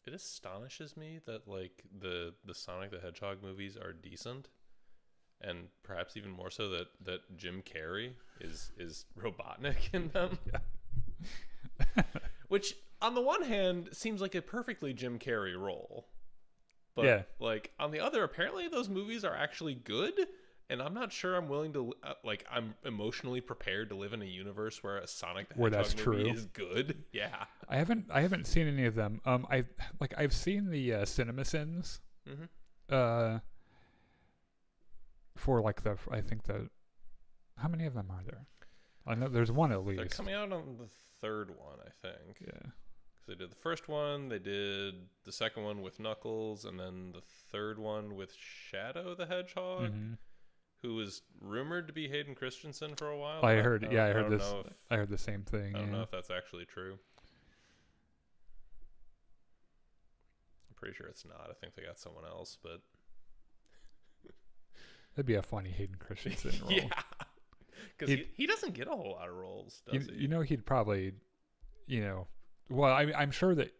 it astonishes me that like the Sonic the Hedgehog movies are decent, and perhaps even more so that Jim Carrey is Robotnik in them. Yeah. Which on the one hand seems like a perfectly Jim Carrey role. But Yeah. like on the other, apparently those movies are actually good, and I'm not sure I'm willing to I'm emotionally prepared to live in a universe where a Sonic the Where Hedgehog that's movie true. is good. Yeah. I haven't seen any of them. I've seen the CinemaSins. Mm-hmm. For like I think how many of them are there? I know there's one at least. They're coming out on the third one, I think. Yeah. Because they did the first one, they did the second one with Knuckles, and then the third one with Shadow the Hedgehog, who was rumored to be Hayden Christensen for a while. I heard this. Know I heard the same thing. I don't know if that's actually true. I'm pretty sure it's not. I think they got someone else, but that'd be a funny Hayden Christensen role. yeah, because he doesn't get a whole lot of roles, does he? You know, he'd probably, well, I'm sure that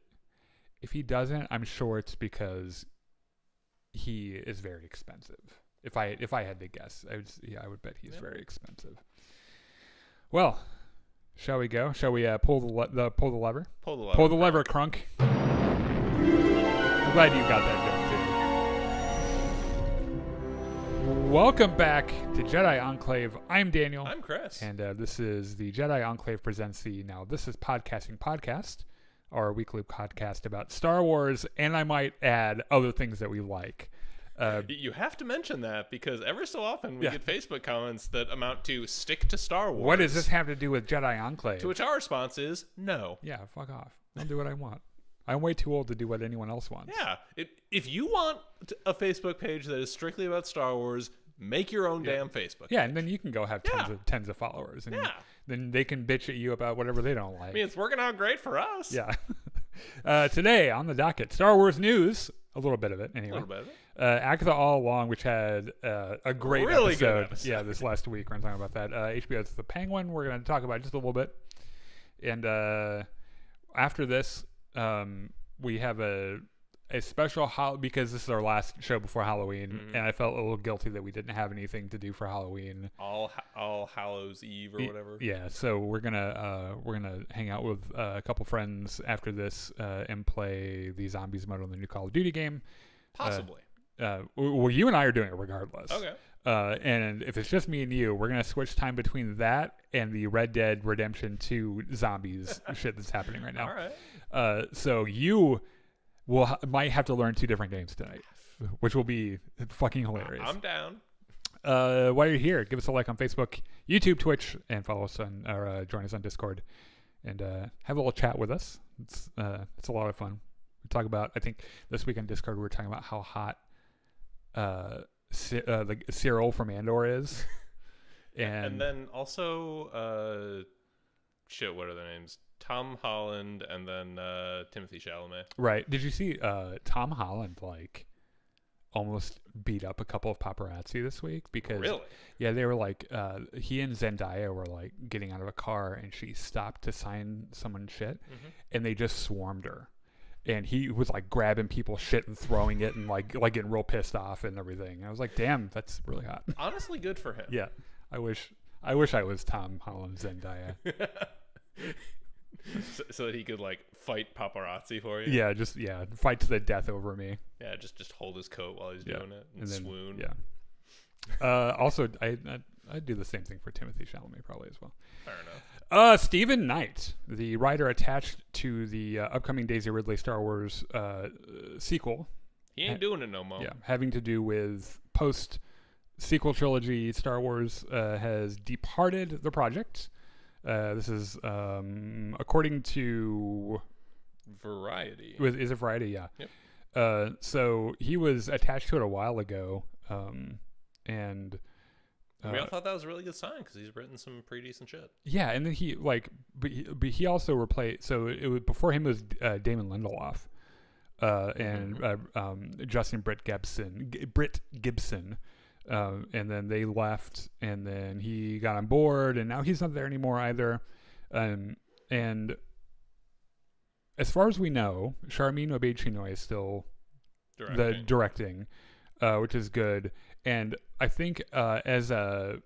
if he doesn't, I'm sure it's because he is very expensive. If I had to guess, I would bet he's very expensive. Well, shall we go? Shall we pull the lever? Pull the lever. Pull the lever, Crunk. I'm glad you got that joke too. Welcome back to Jedi Enclave. I'm Daniel. I'm Chris. And this is the Jedi Enclave presents the Now This Is Podcasting podcast, our weekly podcast about Star Wars, and I might add other things that we like. You have to mention that because every so often we get Facebook comments that amount to stick to Star Wars. What does this have to do with Jedi Enclave? To which our response is no. Yeah, fuck off. I'll do what I want. I'm way too old to do what anyone else wants. Yeah. If you want a Facebook page that is strictly about Star Wars, make your own damn Facebook Yeah, page. and then you can go have tons of followers. And Yeah. then they can bitch at you about whatever they don't like. I mean, it's working out great for us. Yeah. Today on the docket, Star Wars news. A little bit of it, anyway. A little bit of it. Agatha All Along, which had a great really episode. Good episode. Yeah, this last week. We're going to talk about that. HBO's The Penguin, we're going to talk about just a little bit. And after this, we have a special because this is our last show before Halloween, and I felt a little guilty that we didn't have anything to do for Halloween. All Hallows Eve or whatever. Yeah, so we're gonna hang out with a couple friends after this and play the Zombies mode on the new Call of Duty game. Possibly. Well, you and I are doing it regardless. Okay. And if it's just me and you, we're gonna switch time between that and the Red Dead Redemption 2 zombies shit that's happening right now. All right. So you might have to learn two different games tonight, which will be fucking hilarious. I'm down. While you're here, give us a like on Facebook, YouTube, Twitch, and follow us on or join us on Discord, and have a little chat with us. It's a lot of fun. We talk about, I think this week on Discord we were talking about how hot the Cyril from Andor is, and then also what are their names? Tom Holland and then Timothy Chalamet. Right. Did you see Tom Holland almost beat up a couple of paparazzi this week? Because really? Yeah, they were he and Zendaya were getting out of a car and she stopped to sign someone's shit, and they just swarmed her. And he was grabbing people's shit and throwing it and getting real pissed off and everything. And I was like, damn, that's really hot. Honestly, good for him. Yeah. I wish I was Tom Holland Zendaya. so that he could fight paparazzi for you. Yeah, fight to the death over me. Yeah, just hold his coat while he's doing it and then, swoon. Yeah. Also, I'd do the same thing for Timothy Chalamet probably as well. Fair enough. Stephen Knight, the writer attached to the upcoming Daisy Ridley Star Wars sequel. He ain't doing it no more. Yeah, having to do with post-sequel trilogy Star Wars, has departed the project. This is according to Variety. Is it Variety? Yeah. Yep. So he was attached to it a while ago, and we all thought that was a really good sign because he's written some pretty decent shit. Yeah, and then he but he also replaced. So it was before him was Damon Lindelof, and Justin Britt Gibson, and then they left, and then he got on board, and now he's not there anymore either. And as far as we know, Charmin Obey-Chinoy is still the directing, which is good. And I think we're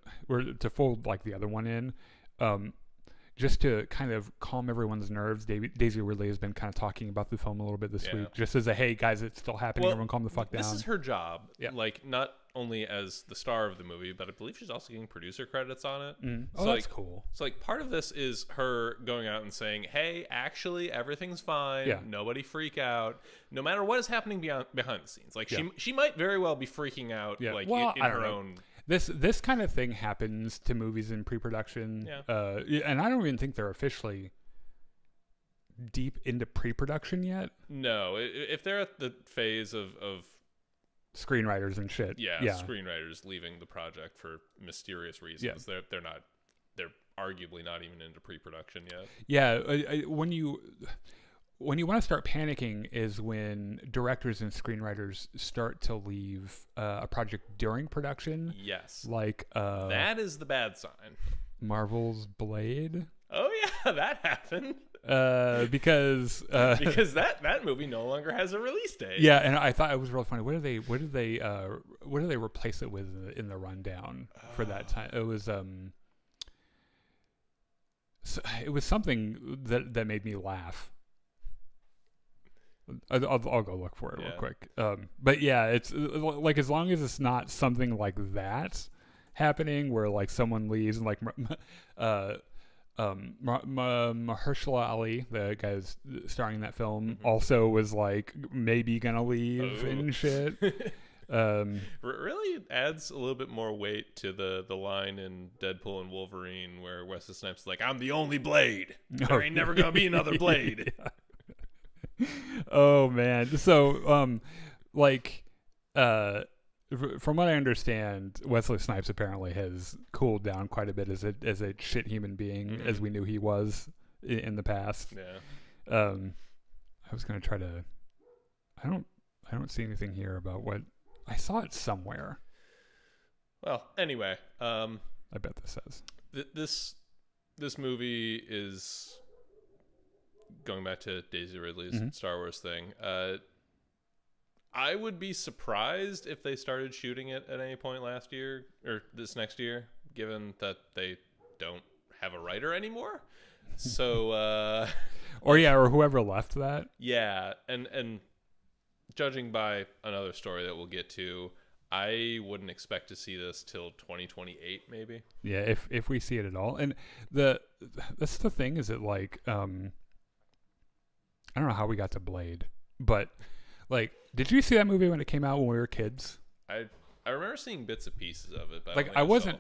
to fold like the other one in, just to kind of calm everyone's nerves, Daisy Ridley has been kind of talking about the film a little bit this week, just as a, hey, guys, it's still happening. Well, everyone calm the fuck down. This is her job. Yeah. Like, not only as the star of the movie, but I believe she's also getting producer credits on it. Oh, so that's cool. So, like, part of this is her going out and saying, hey, actually, everything's fine. Yeah. Nobody freak out. No matter what is happening behind the scenes. Like, she might very well be freaking out, like, in her own... This kind of thing happens to movies in pre-production, and I don't even think they're officially deep into pre-production yet. No, if they're at the phase of screenwriters and shit, screenwriters leaving the project for mysterious reasons, they're not. They're arguably not even into pre-production yet. Yeah, when you want to start panicking is when directors and screenwriters start to leave a project during production. Yes. Like... that is the bad sign. Marvel's Blade? Oh, yeah, that happened. Because that movie no longer has a release date. Yeah, and I thought it was really funny. What did they replace it with in the rundown for that time? It was... it was something that made me laugh. I'll go look for it real quick. But yeah, it's like, as long as it's not something like that happening where like someone leaves and like Mahershala Ali, the guy who's starring in that film, also was like maybe gonna leave and shit. Really adds a little bit more weight to the line in Deadpool and Wolverine where Wesley Snipes is like, I'm the only Blade. There ain't never gonna be another Blade. Oh man, so from what I understand, Wesley Snipes apparently has cooled down quite a bit as a shit human being, as we knew he was in the past. I was gonna try to. I don't see anything here about what I saw it somewhere. Well, anyway, I bet this says this movie is. Going back to Daisy Ridley's Star Wars thing, I would be surprised if they started shooting it at any point last year or this next year, given that they don't have a writer anymore. So, or whoever left that. Yeah, and judging by another story that we'll get to, I wouldn't expect to see this till 2028, maybe. Yeah, if we see it at all. And that's the thing, is it like I don't know how we got to Blade, but like, did you see that movie when it came out when we were kids? I remember seeing bits and pieces of it, but like I wasn't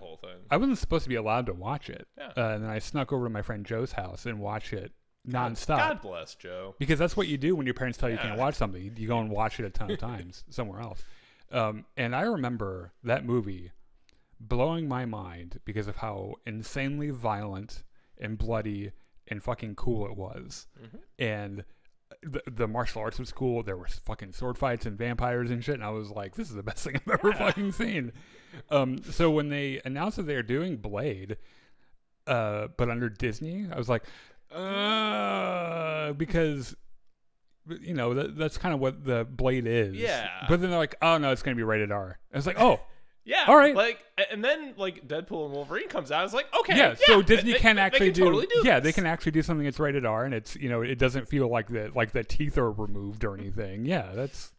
supposed to be allowed to watch it. Yeah. And then I snuck over to my friend Joe's house and watched it nonstop. God bless Joe. Because that's what you do when your parents tell you can't watch something. You go and watch it a ton of times somewhere else. And I remember that movie blowing my mind because of how insanely violent and bloody and fucking cool it was. And the martial arts was cool. There were fucking sword fights and vampires and shit, and I was like, this is the best thing I've ever fucking seen. So when they announced that they were doing Blade, but under Disney, I was like, because you know that's kind of what the Blade is. Yeah. But then they're like, oh no, it's gonna be rated R. I was like, oh. Yeah, all right. Like, and then like Deadpool and Wolverine comes out. I was like, okay, yeah. So Disney can actually do, totally do yeah, they can actually do something that's rated R, and it's, you know, it doesn't feel like the teeth are removed or anything. Yeah, that's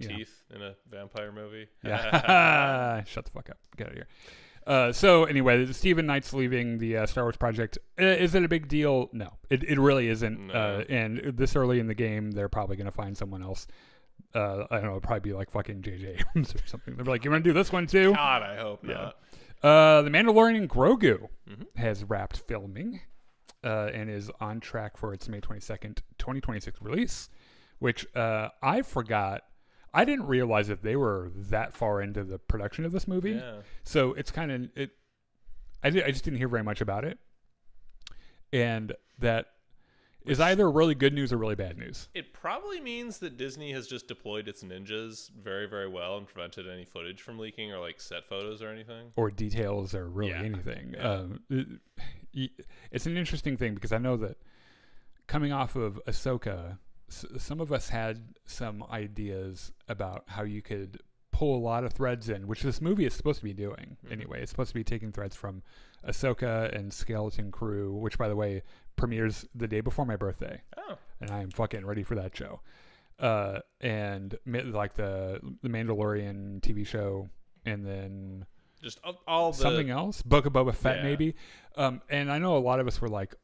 teeth in a vampire movie. Yeah, shut the fuck up. Get out of here. So anyway, Stephen Knight's leaving the Star Wars project. Is it a big deal? No, it really isn't. No. And this early in the game, they're probably going to find someone else. I don't know, it'd probably be like fucking J.J. Abrams or something. They're like, you want to do this one too? God, I hope not. The Mandalorian Grogu has wrapped filming and is on track for its May 22nd, 2026 release, which I forgot. I didn't realize that they were that far into the production of this movie. Yeah. So it's kind of, I just didn't hear very much about it. And that is either really good news or really bad news. It probably means that Disney has just deployed its ninjas very, very well and prevented any footage from leaking or like set photos or anything. Or details or really anything. Yeah. It's an interesting thing because I know that coming off of Ahsoka, some of us had some ideas about how you could pull a lot of threads in, which this movie is supposed to be doing anyway. It's supposed to be taking threads from Ahsoka and Skeleton Crew, which, by the way, premieres the day before my birthday. Oh. And I am fucking ready for that show. And like the Mandalorian TV show, and then just all the something else, Book of Boba Fett maybe. And I know a lot of us were like,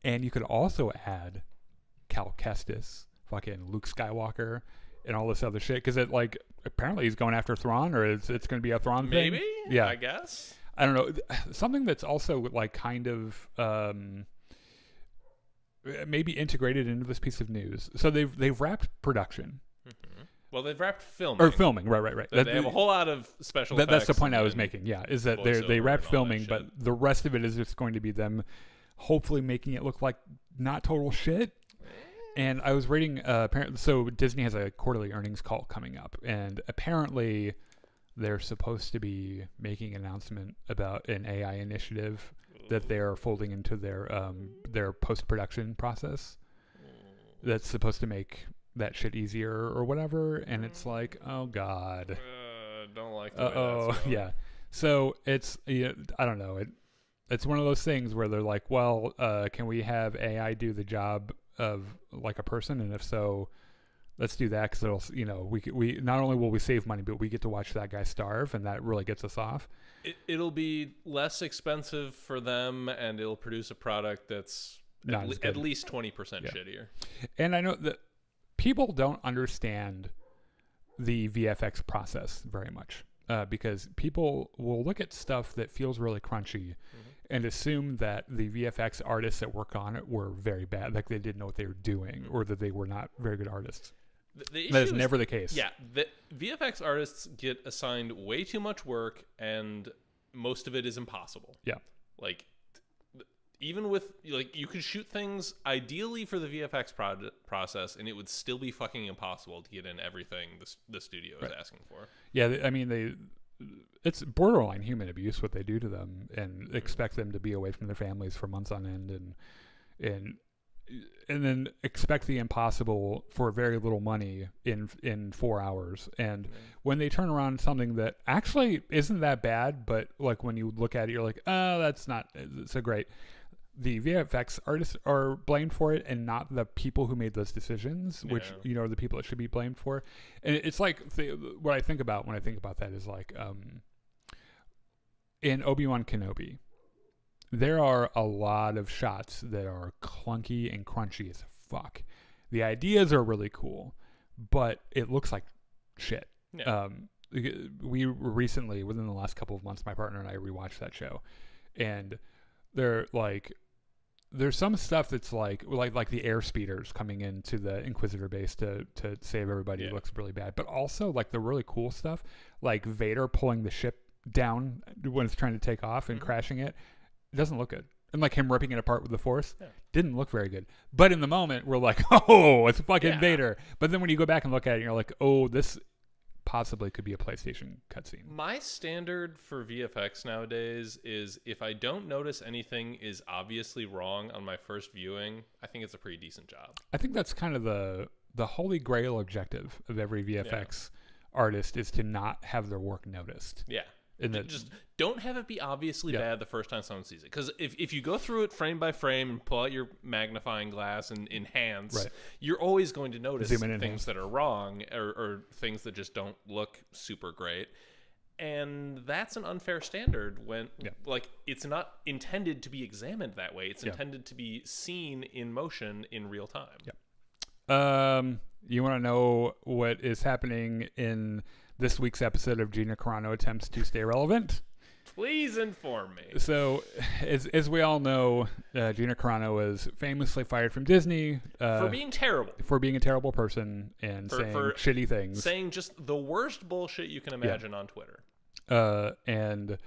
and you could also add Cal Kestis, fucking Luke Skywalker, and all this other shit, because it like apparently he's going after Thrawn, or it's going to be a Thrawn thing. Maybe, yeah, I guess. I don't know. Something that's also like kind of maybe integrated into this piece of news. So they've wrapped production. Mm-hmm. Well, they've wrapped filming. Or filming, right. They have a whole lot of special effects. That's the point I was making. Yeah, is that they wrapped filming, but shit. the rest of it is just going to be them, hopefully making it look like not total shit. And I was reading, apparently, so Disney has a quarterly earnings call coming up, and apparently they're supposed to be making an announcement about an AI initiative that they're folding into their post-production process that's supposed to make that shit easier or whatever. And it's like, oh god, don't like the way that's going. Yeah. So it's, I don't know, it's one of those things where they're like, well, can we have AI do the job of like a person? And if so, let's do that, because it'll, we not only will we save money, but we get to watch that guy starve, and that really gets us off. It'll be less expensive for them, and it'll produce a product that's at least 20% shittier. And I know that people don't understand the VFX process very much, because people will look at stuff that feels really crunchy and assume that the VFX artists that work on it were very bad, like they didn't know what they were doing, or that they were not very good artists. That is never the case. Yeah, the VFX artists get assigned way too much work, and most of it is impossible. Yeah. Like, even with, like, you could shoot things ideally for the VFX process, and it would still be fucking impossible to get in everything the studio is asking for. Yeah, I mean, it's borderline human abuse what they do to them, and expect them to be away from their families for months on end, and then expect the impossible for very little money in 4 hours. And when they turn around something that actually isn't that bad, but like when you look at it, you're like, oh, that's not so great. The VFX artists are blamed for it, and not the people who made those decisions, which are the people that should be blamed for. And it's like what I think about when I think about that is like in Obi-Wan Kenobi, there are a lot of shots that are clunky and crunchy as fuck. The ideas are really cool, but it looks like shit. Yeah. We recently, within the last couple of months, my partner and I rewatched that show, and there's some stuff that's like the air speeders coming into the Inquisitor base to save everybody looks really bad. But also like the really cool stuff, like Vader pulling the ship down when it's trying to take off and crashing it doesn't look good. And like him ripping it apart with the Force didn't look very good. But in the moment, we're like, oh, it's fucking Vader. But then when you go back and look at it, you're like, oh, this possibly could be a PlayStation cutscene. My standard for VFX nowadays is if I don't notice anything is obviously wrong on my first viewing, I think it's a pretty decent job. I think that's kind of the holy grail objective of every VFX artist, is to not have their work noticed. Yeah. Just don't have it be obviously bad the first time someone sees it. Because if you go through it frame by frame and pull out your magnifying glass and enhance, you're always going to notice things that are wrong or things that just don't look super great. And that's an unfair standard when like it's not intended to be examined that way. It's intended to be seen in motion in real time. You want to know what is happening in this week's episode of Gina Carano Attempts to Stay Relevant? Please inform me. So, as we all know, Gina Carano was famously fired from Disney for being terrible, for being a terrible person and saying shitty things, saying just the worst bullshit you can imagine on Twitter. And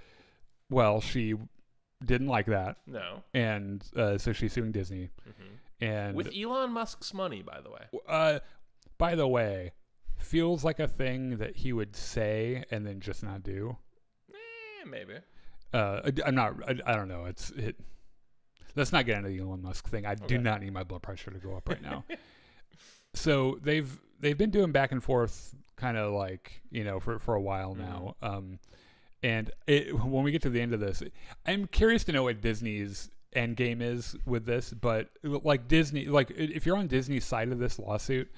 well, she didn't like that. No, and so she's suing Disney, and with Elon Musk's money, by the way. By the way, feels like a thing that he would say and then just not do. Maybe. I'm not. I don't know. let's not get into the Elon Musk thing. I do not need my blood pressure to go up right now. So they've been doing back and forth kind of like, for a while now. And when we get to the end of this, I'm curious to know what Disney's end game is with this, but like Disney, like if you're on Disney's side of this lawsuit,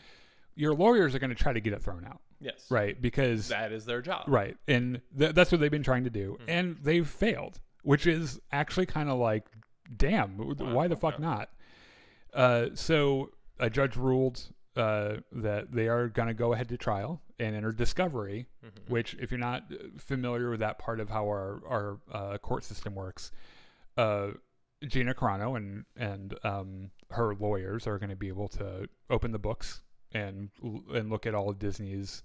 your lawyers are going to try to get it thrown out. Yes. Right. Because that is their job. Right. And that's what they've been trying to do. And they've failed, which is actually kind of like, damn, why the fuck not? So a judge ruled that they are going to go ahead to trial and enter discovery, which, if you're not familiar with that part of how our court system works, Gina Carano and her lawyers are going to be able to open the books and look at all of Disney's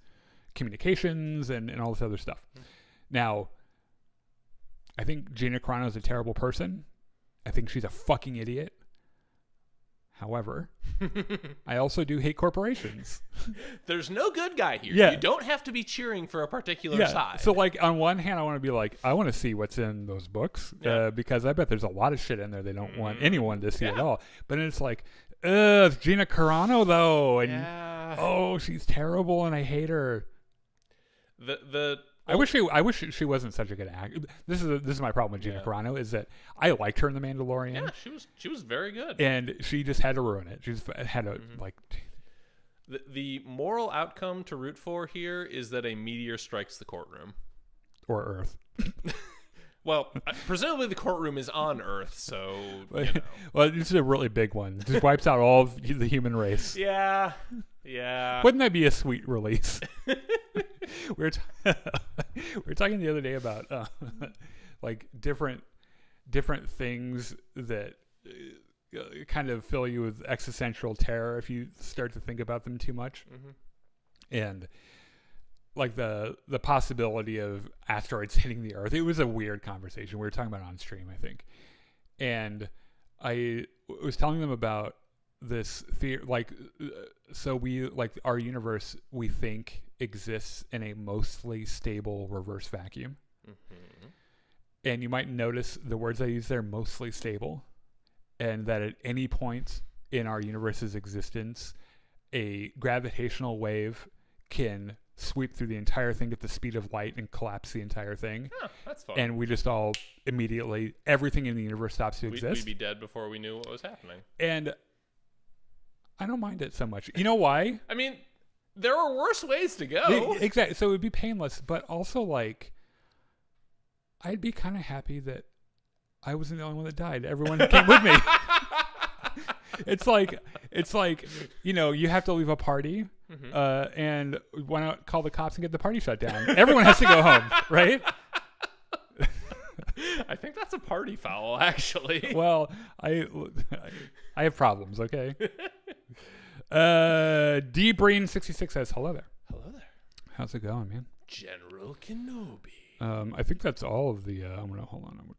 communications and all this other stuff. Now, I think Gina Carano is a terrible person. I think she's a fucking idiot. However, I also do hate corporations. There's no good guy here. Yeah. You don't have to be cheering for a particular side. So, like, on one hand, I want to be like, I want to see what's in those books because I bet there's a lot of shit in there they don't want anyone to see at all. But then it's like, it's Gina Carano, though. And, she's terrible and I hate her. I wish she wasn't such a good actor. This is my problem with Gina Carano, is that I liked her in The Mandalorian. Yeah, she was very good, and she just had to ruin it. She just had to like. The moral outcome to root for here is that a meteor strikes the courtroom, or Earth. Well, presumably the courtroom is on Earth, so well, this is a really big one. It just wipes out all of the human race. Yeah. Wouldn't that be a sweet release? we were talking the other day about like different things that kind of fill you with existential terror if you start to think about them too much, and like the possibility of asteroids hitting the Earth. It was a weird conversation. We were talking about it on stream, I think, and I was telling them about this fear, like, so we, like, our universe, we think exists in a mostly stable reverse vacuum. And you might notice the words I use there, mostly stable, and that at any point in our universe's existence, a gravitational wave can sweep through the entire thing at the speed of light and collapse the entire thing. Oh, that's fun. And we just all immediately, everything in the universe stops to exist. We'd be dead before we knew what was happening. And I don't mind it so much. You know why? I mean, there are worse ways to go. Exactly. So it would be painless, but also, like, I'd be kind of happy that I wasn't the only one that died. Everyone came with me. It's like, you have to leave a party, and why not call the cops and get the party shut down? Everyone has to go home, right? I think that's a party foul, actually. Well, I have problems, okay? DBreen66 says, hello there. Hello there. How's it going, man? General Kenobi. I think that's all of the, I'm going to, hold on.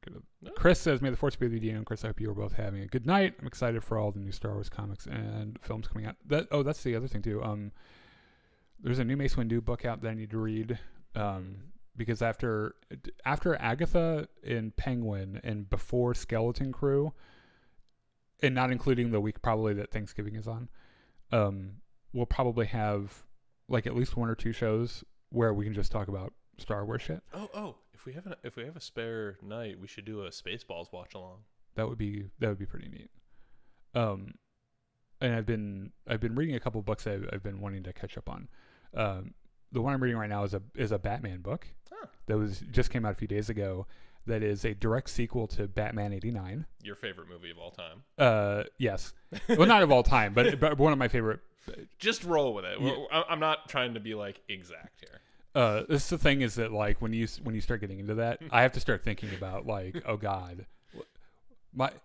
Chris says, may the force be with you, Dino and Chris. I hope you are both having a good night. I'm excited for all the new Star Wars comics and films coming out. That's the other thing, too. There's a new Mace Windu book out that I need to read. Because after Agatha in Penguin and before Skeleton Crew, and not including the week probably that Thanksgiving is on, we'll probably have like at least one or two shows where we can just talk about Star Wars shit. Oh! If we have a spare night, we should do a Spaceballs watch along. That would be pretty neat. And I've been reading a couple books I've been wanting to catch up on. The one I'm reading right now is a Batman book that just came out a few days ago. That is a direct sequel to Batman '89. Your favorite movie of all time? Yes. Well, not of all time, but one of my favorite. Just roll with it. Yeah. I'm not trying to be like exact here. This is the thing is that like when you start getting into that, I have to start thinking about like, oh God,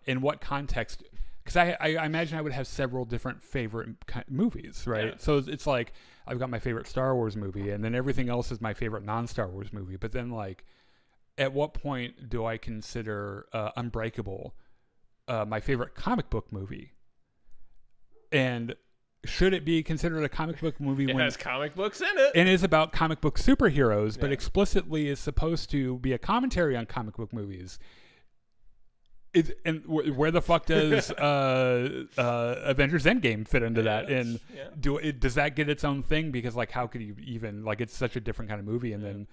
in what context? Because I imagine I would have several different favorite movies, right? Yeah. So it's like I've got my favorite Star Wars movie, and then everything else is my favorite non-Star Wars movie. But then, like, at what point do I consider Unbreakable my favorite comic book movie? And should it be considered a comic book movie when it has comic books in it? And is about comic book superheroes, but explicitly is supposed to be a commentary on comic book movies. Where the fuck does Avengers Endgame fit into that? And does that get its own thing? Because like, how could you even like? It's such a different kind of movie, and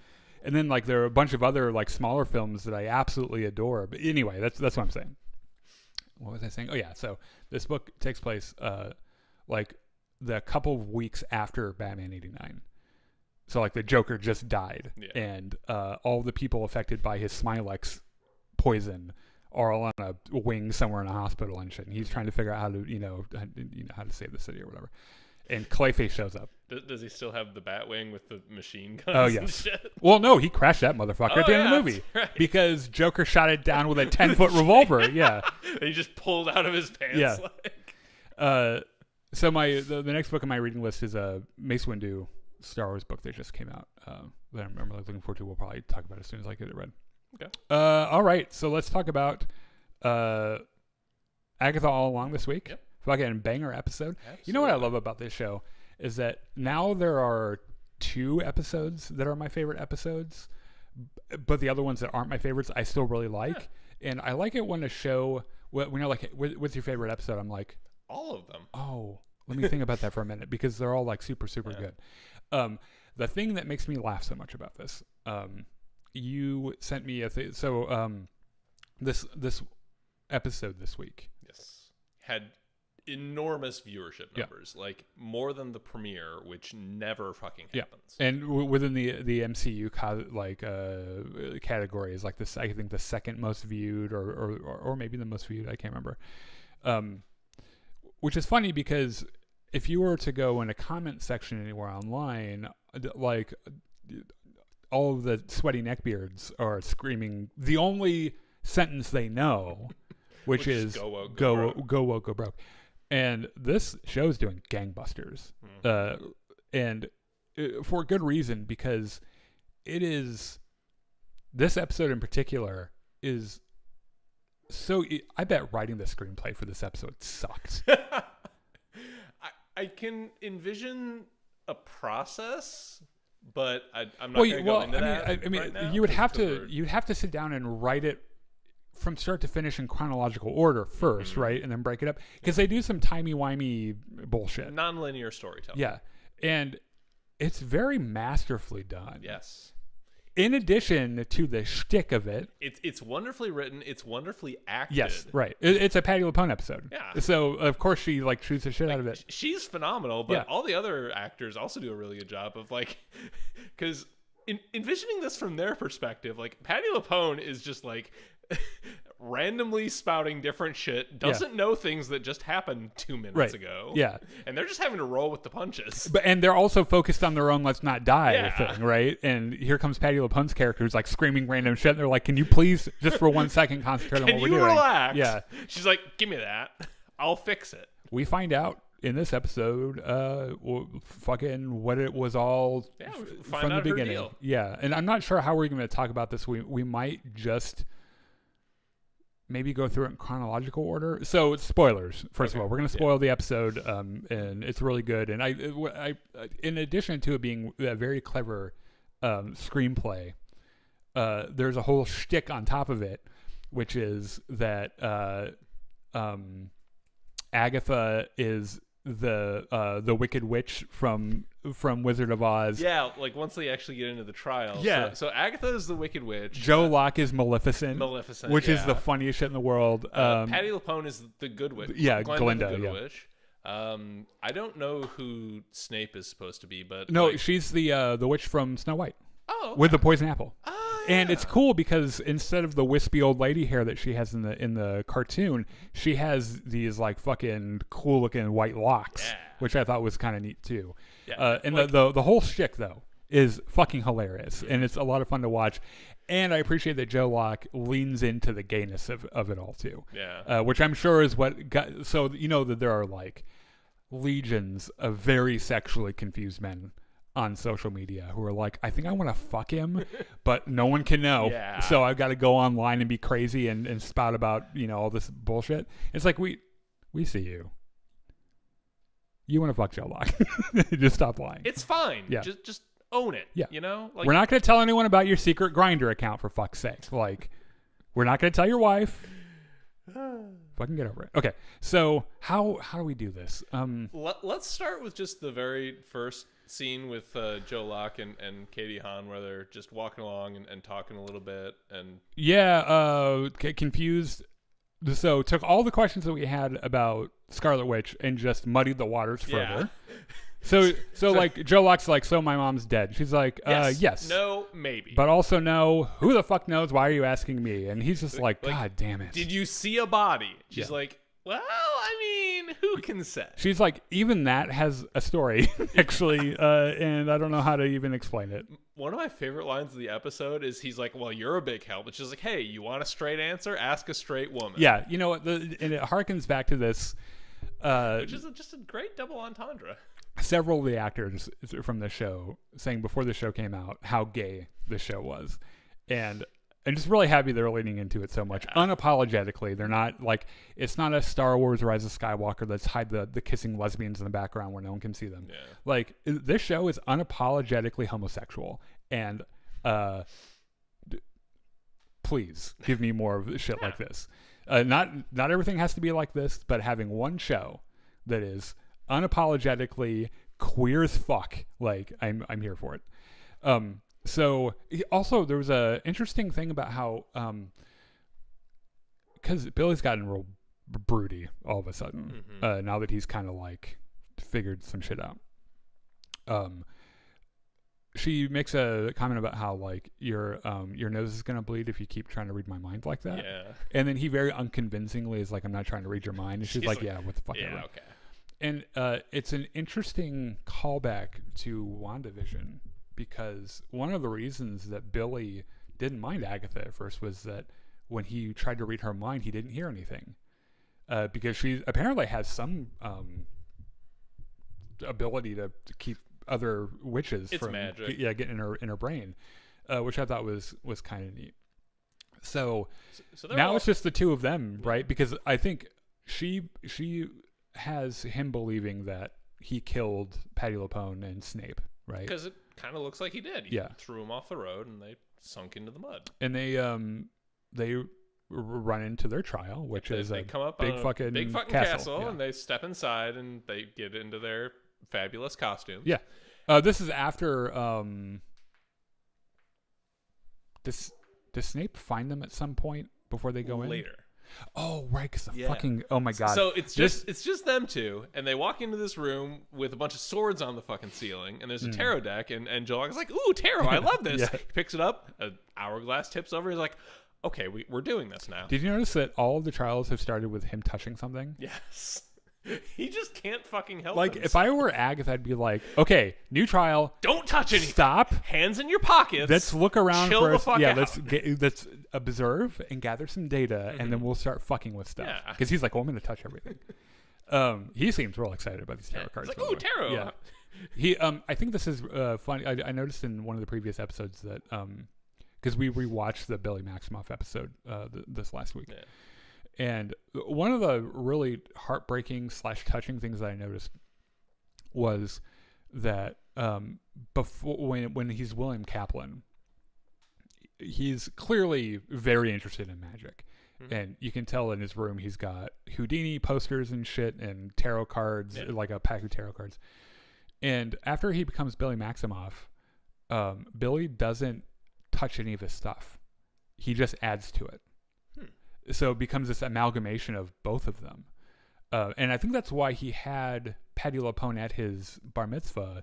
then like there are a bunch of other like smaller films that I absolutely adore. But anyway, that's what I'm saying. What was I saying? Oh yeah, so this book takes place like the couple of weeks after Batman '89. So like the Joker just died, and all the people affected by his Smilex poison are all on a wing somewhere in a hospital and shit. And he's trying to figure out how to how to save the city or whatever. And Clayface shows up. Does he still have the Batwing with the machine guns? Oh yes. And shit? Well, no, he crashed that motherfucker at the end of the movie because Joker shot it down with a 10-foot revolver. Yeah. And he just pulled out of his pants. Yeah. Like. So the next book on my reading list is a Mace Windu Star Wars book that just came out that I'm really looking forward to. We'll probably talk about it as soon as I get it read. Okay. All right. So let's talk about Agatha All Along this week. Yep. Fucking banger episode. Absolutely. You know what I love about this show is that now there are 2 episodes that are my favorite episodes, but the other ones that aren't my favorites I still really like. Yeah. And I like it when a show, when you're like, what's your favorite episode? I'm like, all of them. Oh, let me think about that for a minute because they're all like super good. The thing that makes me laugh so much about this, you sent me a thing. So this episode this week, had enormous viewership numbers, like more than the premiere, which never fucking happens. And within the MCU category is like this, I think the second most viewed or maybe the most viewed, I can't remember. Which is funny because if you were to go in a comment section anywhere online, like all of the sweaty neckbeards are screaming the only sentence they know, which is go woke, go broke. And this show's doing gangbusters. And for good reason, because this episode in particular is so, I bet writing the screenplay for this episode sucked. I can envision a process, but I'm not going to go into that. I mean, right now, you'd have to sit down and write it from start to finish in chronological order first, right, and then break it up because they do some timey-wimey bullshit, non-linear storytelling. Yeah, and it's very masterfully done. Yes. In addition to the shtick of it, it's wonderfully written. It's wonderfully acted. Yes, right. It's a Patti LuPone episode. Yeah. So of course she like shoots the shit out of it. She's phenomenal, but all the other actors also do a really good job of like, because envisioning this from their perspective, like Patti LuPone is just like randomly spouting different shit, doesn't know things that just happened 2 minutes ago. Yeah. And they're just having to roll with the punches. And they're also focused on their own let's not die thing, right? And here comes Patti LuPone's character who's like screaming random shit. And they're like, can you please just for 1 second concentrate on what we're doing? Can you relax? Yeah. She's like, give me that. I'll fix it. We find out in this episode fucking what it was all from the beginning. Deal. Yeah. And I'm not sure how we're going to talk about this. We might just maybe go through it in chronological order. So spoilers. First of all, we're going to spoil the episode, and it's really good. And I, in addition to it being a very clever screenplay, there's a whole shtick on top of it, which is that Agatha is the Wicked Witch from Wizard of Oz. Yeah, like once they actually get into the trial. Yeah. So Agatha is the Wicked Witch. Joe Locke is Maleficent. Which is the funniest shit in the world. Patti LuPone is the Good Witch. Yeah, Glinda, the Good Witch. I don't know who Snape is supposed to be, but no, she's the witch from Snow White. Oh, okay. With the poison apple. Oh, and it's cool because instead of the wispy old lady hair that she has in the cartoon, she has these like fucking cool looking white locks, which I thought was kind of neat too. Yeah. And like, the whole shtick though is fucking hilarious, and it's a lot of fun to watch. And I appreciate that Joe Locke leans into the gayness of it all too. Yeah. Which I'm sure is what got. So you know that there are like legions of very sexually confused men on social media who are like, I think I want to fuck him, but no one can know. Yeah. So I've got to go online and be crazy and spout about, all this bullshit. It's like, we see you. You want to fuck Joe Locke. Just stop lying. It's fine. Yeah. Just own it. Yeah. Like, we're not going to tell anyone about your secret Grindr account for fuck's sake. Like, we're not going to tell your wife. Fucking get over it. Okay, so how do we do this? Let's start with just the very first scene with Joe Locke and Katie Hahn, where they're just walking along and talking a little bit. And confused. So took all the questions that we had about Scarlet Witch and just muddied the waters further. So like Joe Locke's like, so my mom's dead. She's like, yes. No, maybe. But also no, who the fuck knows? Why are you asking me? And he's just like, God damn it. Did you see a body? She's like, well, I mean, who can say? She's like, even that has a story, actually, and I don't know how to even explain it. One of my favorite lines of the episode is he's like, well, you're a big help. And she's like, hey, you want a straight answer? Ask a straight woman. Yeah, you know what? And it harkens back to this. Which is just a great double entendre. Several of the actors from the show saying before the show came out how gay the show was. And I'm just really happy they're leaning into it so much. Unapologetically. They're not like, it's not a Star Wars Rise of Skywalker that's hide the kissing lesbians in the background where no one can see them. Yeah. Like, this show is unapologetically homosexual. And please give me more of shit like this. Not everything has to be like this, but having one show that is unapologetically queer as fuck, like I'm here for it. So also there was a interesting thing about how because Billy's gotten real broody all of a sudden now that he's kind of like figured some shit out. She makes a comment about how like your nose is gonna bleed if you keep trying to read my mind like that. Yeah. And then he very unconvincingly is like, I'm not trying to read your mind. And she's like, yeah, what the fuck? Yeah, okay. And it's an interesting callback to WandaVision because one of the reasons that Billy didn't mind Agatha at first was that when he tried to read her mind, he didn't hear anything because she apparently has some ability to keep other witches from magic. Getting in her brain, which I thought was kind of neat. So now it's just the two of them, right? Because I think she has him believing that he killed Patty LuPone and Snape, right? Because it kind of looks like he did. He threw him off the road and they sunk into the mud. And they run into their trial, which is they come up big on a fucking big fucking castle and they step inside and they get into their fabulous costumes. Yeah. This is after does Snape find them at some point before they go in? Later. Oh, right, because the fucking... Oh, my God. So it's just them two, and they walk into this room with a bunch of swords on the fucking ceiling, and there's a tarot deck, and Joel is like, ooh, tarot, I love this. He picks it up, an hourglass tips over, he's like, okay, we're doing this now. Did you notice that all of the trials have started with him touching something? Yes. He just can't fucking help like himself. If I were Agatha, I'd be like, okay, new trial, don't touch anything, stop, hands in your pockets, let's look around chill first. The fuck out. let's observe and gather some data, and then we'll start fucking with stuff. Because he's like, well, I'm gonna touch everything. He seems real excited about these tarot cards. He's like, ooh, tarot. Yeah. He I think this is funny. I noticed in one of the previous episodes that because we rewatched the Billy Maximoff episode this last week. Yeah. And one of the really heartbreaking / touching things that I noticed was that before when he's William Kaplan, he's clearly very interested in magic. And you can tell in his room he's got Houdini posters and shit and tarot cards, like a pack of tarot cards. And after he becomes Billy Maximoff, Billy doesn't touch any of his stuff. He just adds to it. So it becomes this amalgamation of both of them. And I think that's why he had Patty LuPone at his bar mitzvah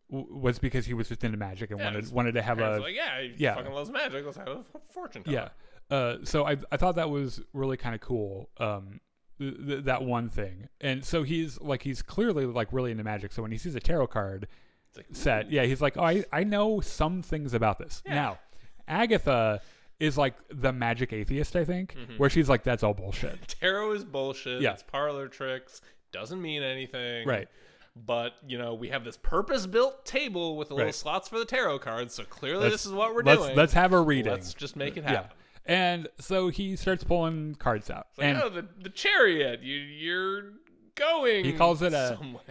was because he was just into magic and wanted to have a... Like, he fucking loves magic. Let's have a fortune teller. Yeah. So I thought that was really kind of cool, that one thing. And so he's clearly like really into magic. So when he sees a tarot card set, he's like, oh, I know some things about this. Yeah. Now, Agatha is like the magic atheist, I think, where she's like, that's all bullshit. Tarot is bullshit. It's parlor tricks. Doesn't mean anything. Right. But, we have this purpose-built table with the little slots for the tarot cards, so clearly this is what we're doing. Let's have a reading. Let's just make it happen. Yeah. And so he starts pulling cards out. It's like, and the chariot, you're going he calls it somewhere.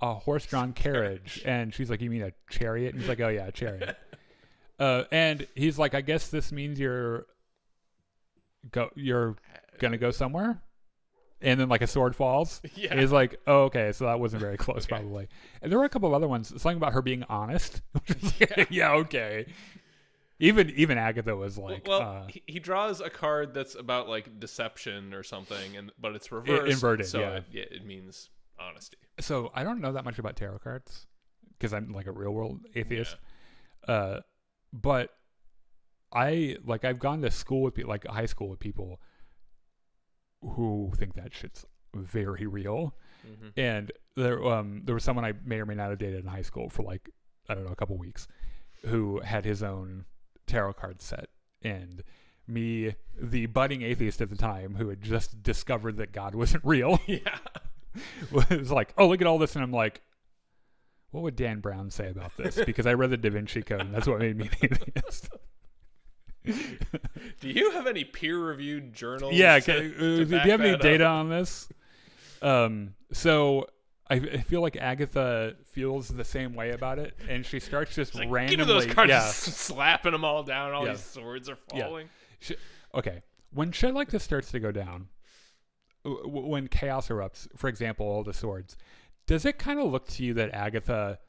a horse-drawn carriage. And she's like, you mean a chariot? And he's like, oh, yeah, a chariot. And he's like, I guess this means you're gonna go somewhere, and then like a sword falls. Yeah. And he's like, oh, okay, so that wasn't very close, probably. And there were a couple of other ones. Something about her being honest. Yeah, okay. Even Agatha was like, he draws a card that's about like deception or something, but it's reversed, inverted. So it means honesty. So I don't know that much about tarot cards because I'm like a real world atheist. But I've gone to school with people, like high school with people who think that shit's very real. Mm-hmm. And there was someone I may or may not have dated in high school for like, I don't know, a couple weeks, who had his own tarot card set, and me, the budding atheist at the time, who had just discovered that God wasn't real, was like, oh, look at all this, and I'm like, what would Dan Brown say about this? Because I read the Da Vinci Code, and that's what made me an atheist. Do you have any peer-reviewed journals? Yeah, do you have any data on this? So I feel like Agatha feels the same way about it, and she starts just like, randomly. Give me those cards, slapping them all down. All these swords are falling. Yeah. Okay, when shit like this starts to go down, when chaos erupts, for example, all the swords, does it kind of look to you that Agatha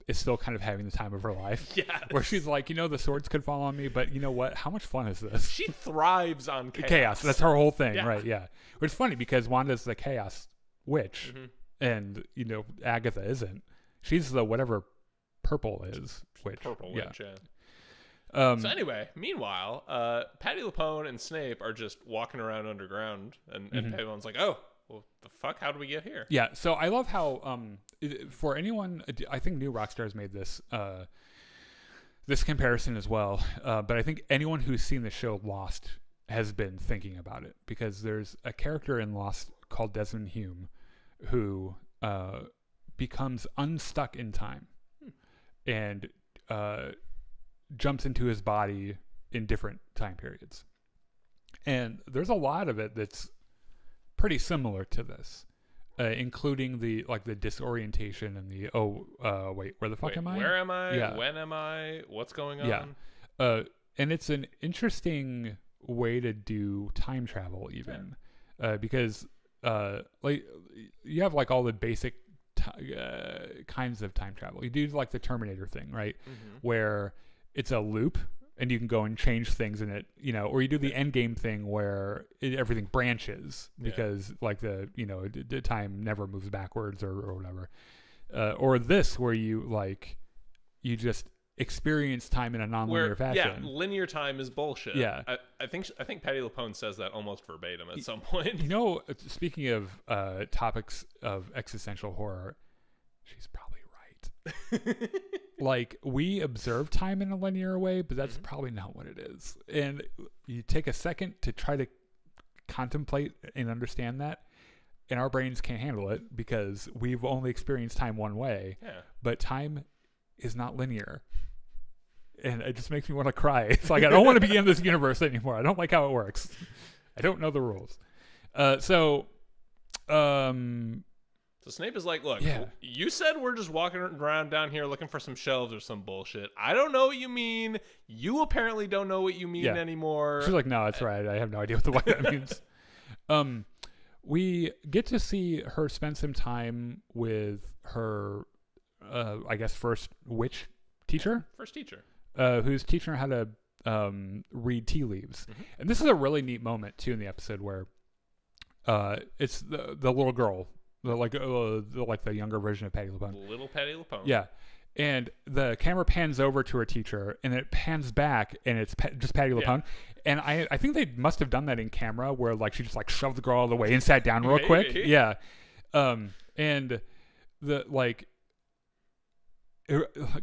is still kind of having the time of her life? Yeah. Where she's like, the swords could fall on me, but you know what? How much fun is this? She thrives on chaos. Chaos. That's her whole thing, right? Yeah. Which is funny because Wanda's the chaos witch. Mm-hmm. And Agatha isn't. She's the whatever purple is witch. Purple witch, yeah. So anyway, meanwhile, Patti LuPone and Snape are just walking around underground, and everyone's like, "Oh, well, the fuck? How do we get here?" Yeah. So I love how, for anyone, I think New Rockstar's made this this comparison as well. But I think anyone who's seen the show Lost has been thinking about it, because there's a character in Lost called Desmond Hume, who becomes unstuck in time and jumps into his body in different time periods. And there's a lot of it that's pretty similar to this, including the disorientation and the wait, where the fuck am I? Where am I? Yeah. When am I? What's going on? Yeah. And it's an interesting way to do time travel, even because you have like all the basic kinds of time travel. You do like the Terminator thing, right? Mm-hmm. Where it's a loop and you can go and change things in it, or you do the Endgame thing where everything branches because like the time never moves backwards or whatever. Or this where you just experience time in a non-linear fashion. Yeah, linear time is bullshit. Yeah. I think Patti LuPone says that almost verbatim at some point. Speaking of topics of existential horror, she's probably right. Like, we observe time in a linear way, but that's probably not what it is. And you take a second to try to contemplate and understand that, and our brains can't handle it because we've only experienced time one way. Yeah. But time is not linear. And it just makes me want to cry. It's like, I don't want to be in this universe anymore. I don't like how it works. I don't know the rules. So Snape is like, look, you said we're just walking around down here looking for some shelves or some bullshit. I don't know what you mean. You apparently don't know what you mean anymore. She's like, no, that's right. I have no idea what the fuck that means. We get to see her spend some time with her, I guess, first witch teacher. First teacher. Who's teaching her how to read tea leaves. Mm-hmm. And this is a really neat moment, too, in the episode where it's the little girl, the younger version of Patti LuPone. Little Patti LuPone. Yeah. And the camera pans over to her teacher, and it pans back, and it's just Patti LuPone. And I think they must have done that in camera, where she just shoved the girl all the way and sat down real quick. Yeah. And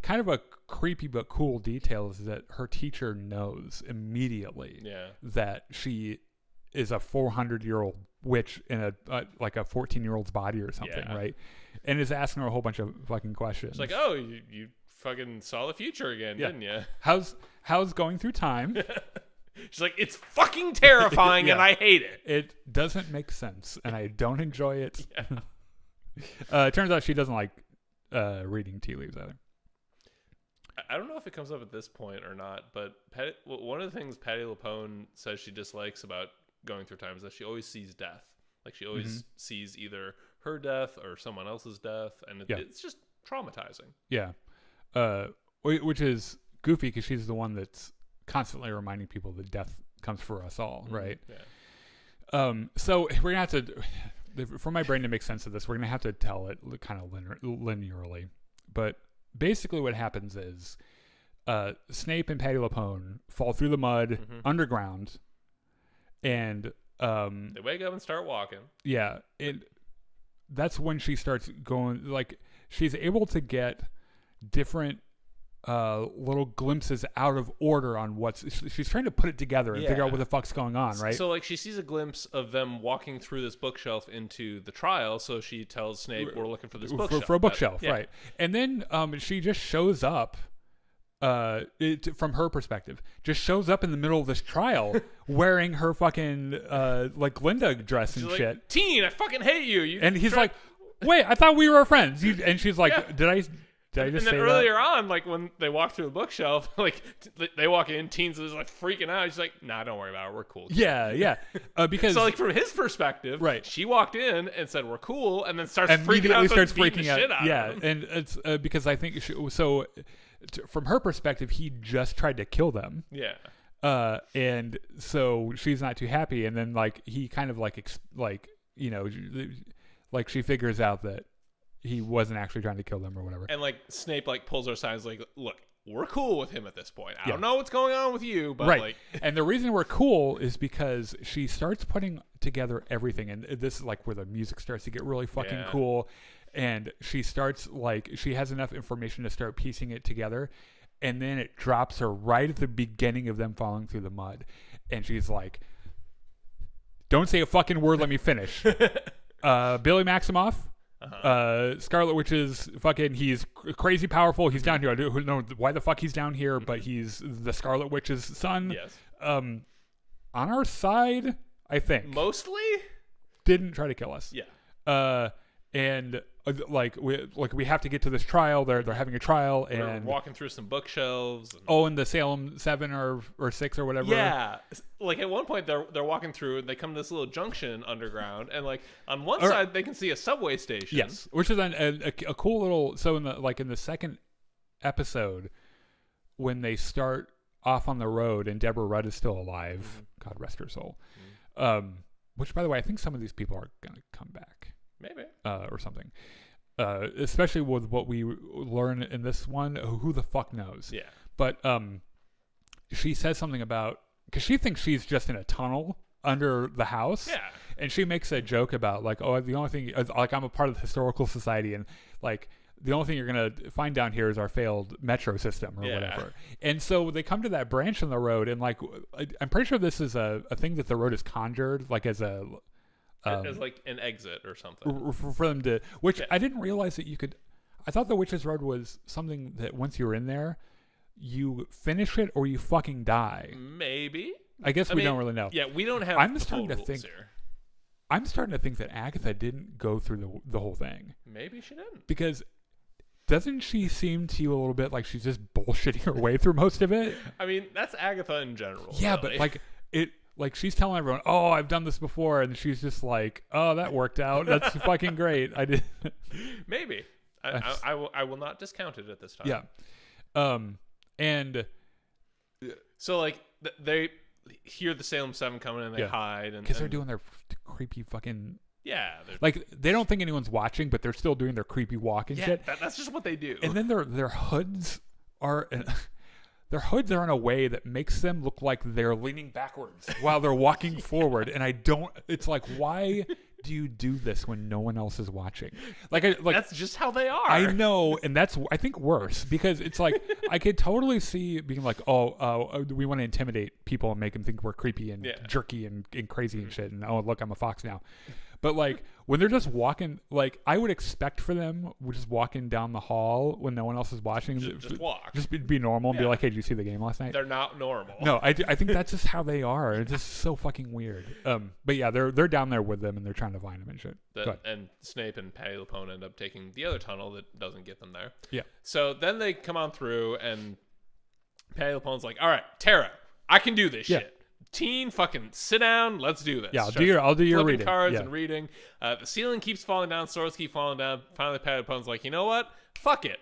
kind of a creepy but cool detail is that her teacher knows immediately that she is a 400-year-old witch in a 14-year-old's body or something, right? And is asking her a whole bunch of fucking questions. It's like, oh, you fucking saw the future again, didn't you? How's going through time? She's like, it's fucking terrifying and I hate it. It doesn't make sense and I don't enjoy it. It turns out she doesn't like reading tea leaves either. I don't know if it comes up at this point or not, but one of the things Patti LuPone says she dislikes about going through time is that she always sees death. Like she always sees either her death or someone else's death, and it's just traumatizing. Yeah, which is goofy because she's the one that's constantly reminding people that death comes for us all, right? Yeah. So we're gonna have to, for my brain to make sense of this, we're gonna have to tell it kind of linearly. But basically, what happens is Snape and Patty LuPone fall through the mud underground, and they wake up and start walking. Yeah, and that's when she starts going. Like she's able to get different little glimpses out of order on she's trying to put it together and figure out what the fuck's going on, right? So like she sees a glimpse of them walking through this bookshelf into the trial, so she tells Snape, we're looking for this bookshelf. For a bookshelf, right. And then she just shows up, from her perspective, just shows up in the middle of this trial wearing her fucking like Glinda dress and she's shit. Like, Teen, I fucking hate you. And he's like, wait, I thought we were friends. And she's like, did I just and say then earlier on, like when they walk through the bookshelf, like they walk in, Teen's is like freaking out. She's like, "Nah, don't worry about it. We're cool." Yeah. Because so like from his perspective, right, she walked in and said, "We're cool," and then starts freaking out. Starts freaking out. Shit out yeah, of him. and it's because I think from her perspective, he just tried to kill them. Yeah. And so she's not too happy, and then like he kind of like like she figures out that he wasn't actually trying to kill them or whatever. And like Snape like pulls her aside, is like, look, we're cool with him at this point. I don't know what's going on with you, but like and the reason we're cool is because she starts putting together everything, and this is like where the music starts to get really fucking cool, and she starts like she has enough information to start piecing it together, and then it drops her right at the beginning of them falling through the mud, and she's like, don't say a fucking word, let me finish. Billy Maximoff, Scarlet Witch is fucking, he's crazy powerful. He's down here. I don't know why the fuck he's down here, but he's the Scarlet Witch's son. Yes. On our side, I think. Mostly? Didn't try to kill us. Yeah. And we have to get to this trial. They're having a trial, and we're walking through some bookshelves. And the Salem 7 or 6 or whatever. Yeah, like at one point they're walking through, and they come to this little junction underground, and like on one side they can see a subway station. Yes, which is a cool little. So in the second episode, when they start off on the road, and Deborah Rudd is still alive, God rest her soul. Which, by the way, I think some of these people are gonna come back. Maybe. Or something. Especially with what we learn in this one, who the fuck knows? Yeah. But she says something about, because she thinks she's just in a tunnel under the house. Yeah. And she makes a joke about like, oh, the only thing, like I'm a part of the historical society, and like the only thing you're gonna find down here is our failed metro system or whatever. And so they come to that branch in the road, and like I'm pretty sure this is a thing that the road is conjured, like as like an exit or something for them to, which I didn't realize that you could. I thought the Witch's Road was something that once you were in there, you finish it or you fucking die. Maybe. I guess we don't really know. Yeah, we don't have. I'm starting to think that Agatha didn't go through the whole thing. Maybe she didn't, because doesn't she seem to you a little bit like she's just bullshitting her way through most of it? I mean, that's Agatha in general. Yeah, really. But like it. Like she's telling everyone, "Oh, I've done this before," and she's just like, "Oh, that worked out. That's fucking great." I did. Maybe I will not discount it at this time. Yeah. And so like they hear the Salem 7 coming and they hide, and because they're doing their creepy fucking like they don't think anyone's watching, but they're still doing their creepy walk and shit. That's just what they do. And then their hoods are. Their hoods are in a way that makes them look like they're leaning backwards while they're walking forward. And it's like, why do you do this when no one else is watching? Like that's just how they are. I know. And that's, I think, worse, because it's like, I could totally see being like, we want to intimidate people and make them think we're creepy and jerky and crazy and shit. And look, I'm a fox now. But like when they're just walking, like I would expect for them just walking down the hall when no one else is watching, just walk, just be normal and be like, "Hey, did you see the game last night?" They're not normal. No, I think that's just how they are. It's just so fucking weird. But yeah, they're down there with them and they're trying to find them and shit. And Snape and Patty LuPone end up taking the other tunnel that doesn't get them there. Yeah. So then they come on through, and Patty LuPone's like, "All right, Tara, I can do this shit. teen, fucking sit down. Let's do this. Yeah, I'll do your flipping reading. cards Yeah. and reading. The ceiling keeps falling down. Swords keep falling down. Finally, Pattypone's like, you know what? Fuck it.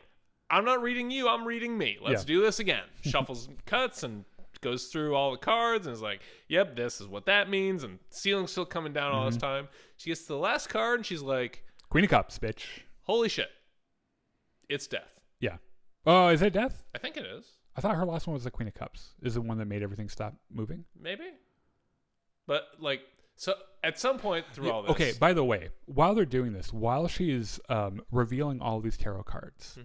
I'm not reading you. I'm reading me. Let's do this again. Shuffles cuts and goes through all the cards and is like, yep, this is what that means. And ceiling's still coming down all this time. She gets to the last card and she's like, Queen of Cups, bitch. holy shit. It's death. Yeah. Oh, is it death? I think it is. I thought her last one was the Queen of Cups. Is the one that made everything stop moving? Maybe. But, like, so at some point through all this. Okay, by the way, while they're doing this, while she's revealing all these tarot cards,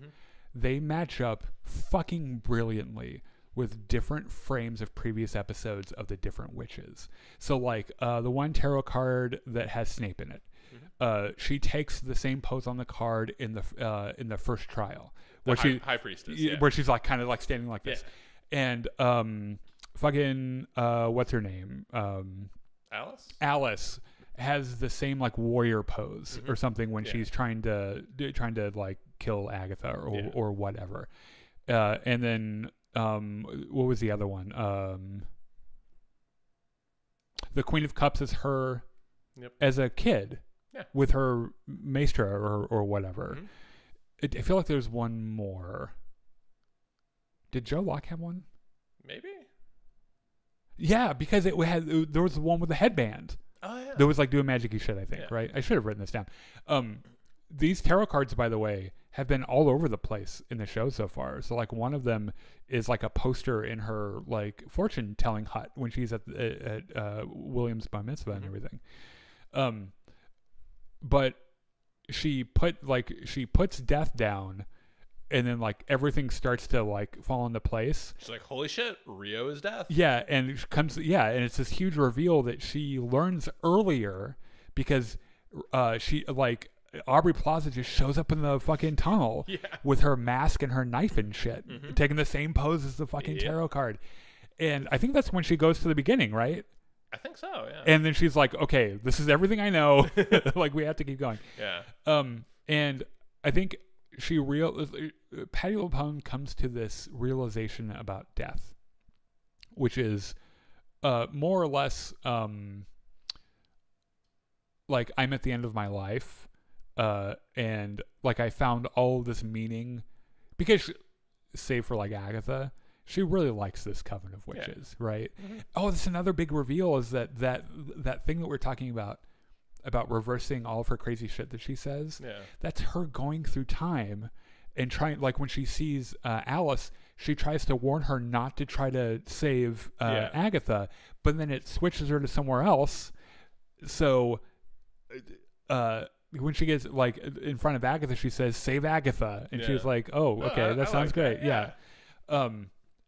they match up fucking brilliantly with different frames of previous episodes of the different witches. So, like, the one tarot card that has Snape in it, she takes the same pose on the card in the first trial. High priestess, where she's like kind of like standing like this, and fucking what's her name? Alice has the same like warrior pose or something when she's trying to like kill Agatha or whatever. And then what was the other one? The Queen of Cups is her as a kid with her maestra or whatever. I feel like there's one more. Did Joe Locke have one? Maybe. Yeah, because there was the one with the headband. Oh yeah. That was like doing magic-y shit, I think, right? I should have written this down. These tarot cards, by the way, have been all over the place in the show so far. So like one of them is like a poster in her like fortune-telling hut when she's at William's bar mitzvah and everything. But she puts death down, and then like everything starts to like fall into place. She's like, holy shit, Rio is death. Yeah, and and it's this huge reveal that she learns earlier because she like Aubrey Plaza just shows up in the fucking tunnel with her mask and her knife and shit, taking the same pose as the fucking tarot card. And I think that's when she goes to the beginning, right? I think so, yeah. And then she's like, okay, this is everything I know. Like, we have to keep going. Yeah. And I think Patti LuPone comes to this realization about death, which is more or less like, I'm at the end of my life, and like I found all this meaning because, save for like Agatha, she really likes this coven of witches, right? Oh, that's another big reveal is that thing that we're talking about reversing all of her crazy shit that she says. Yeah. That's her going through time and trying, like when she sees Alice, she tries to warn her not to try to save Agatha, but then it switches her to somewhere else. So when she gets like in front of Agatha, she says, "Save Agatha," and she's like, "Oh, okay, that sounds great." That. Yeah.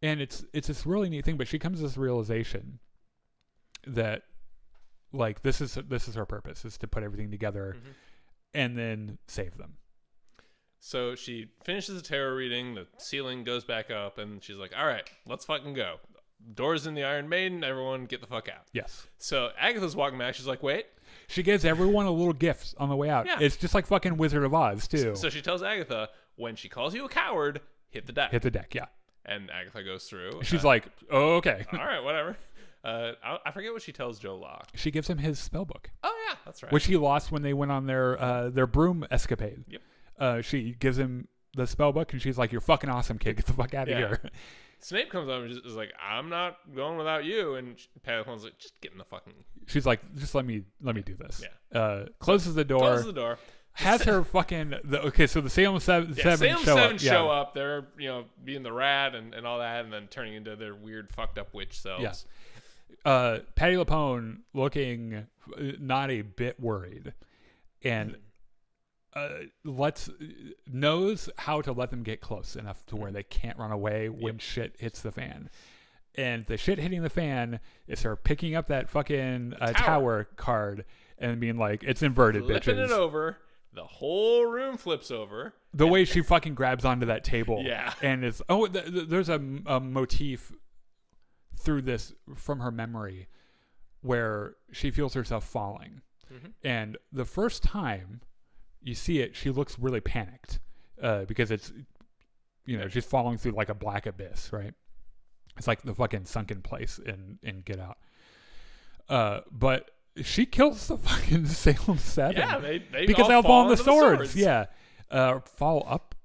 And it's this really neat thing, but she comes to this realization that like this is her purpose, is to put everything together and then save them. So she finishes the tarot reading, the ceiling goes back up, and she's like, all right, let's fucking go. Doors in the Iron Maiden, everyone get the fuck out. Yes. So Agatha's walking back, she's like, wait. She gives everyone a little gift on the way out. Yeah. It's just like fucking Wizard of Oz too. So she tells Agatha, when she calls you a coward, hit the deck. Hit the deck, yeah. And Agatha goes through. She's like, oh, okay. All right, whatever. I forget what she tells Joe Locke. She gives him his spell book. Oh, yeah, that's right. Which he lost when they went on their broom escapade. Yep. She gives him the spell book, and she's like, you're fucking awesome, kid. Get the fuck out of here. Snape comes up and is like, I'm not going without you. And Pattypone's like, just get in the fucking... She's like, just let me do this. Yeah. Closes the door. Has her fucking so the Salem 7 show up. They're being the rat and all that, and then turning into their weird fucked up witch selves. Yeah. Patti LuPone looking not a bit worried, and knows how to let them get close enough to where they can't run away when shit hits the fan. And the shit hitting the fan is her picking up that fucking tower card and being like, it's inverted, flipping bitches. It over. The whole room flips over. The way she fucking grabs onto that table. Yeah. And it's, there's a motif through this from her memory where she feels herself falling. And the first time you see it, she looks really panicked because it's, she's falling through like a black abyss, right? It's like the fucking sunken place in Get Out. But she kills the fucking Salem 7. Yeah, they because all they'll fall on the into swords. Yeah. Fall up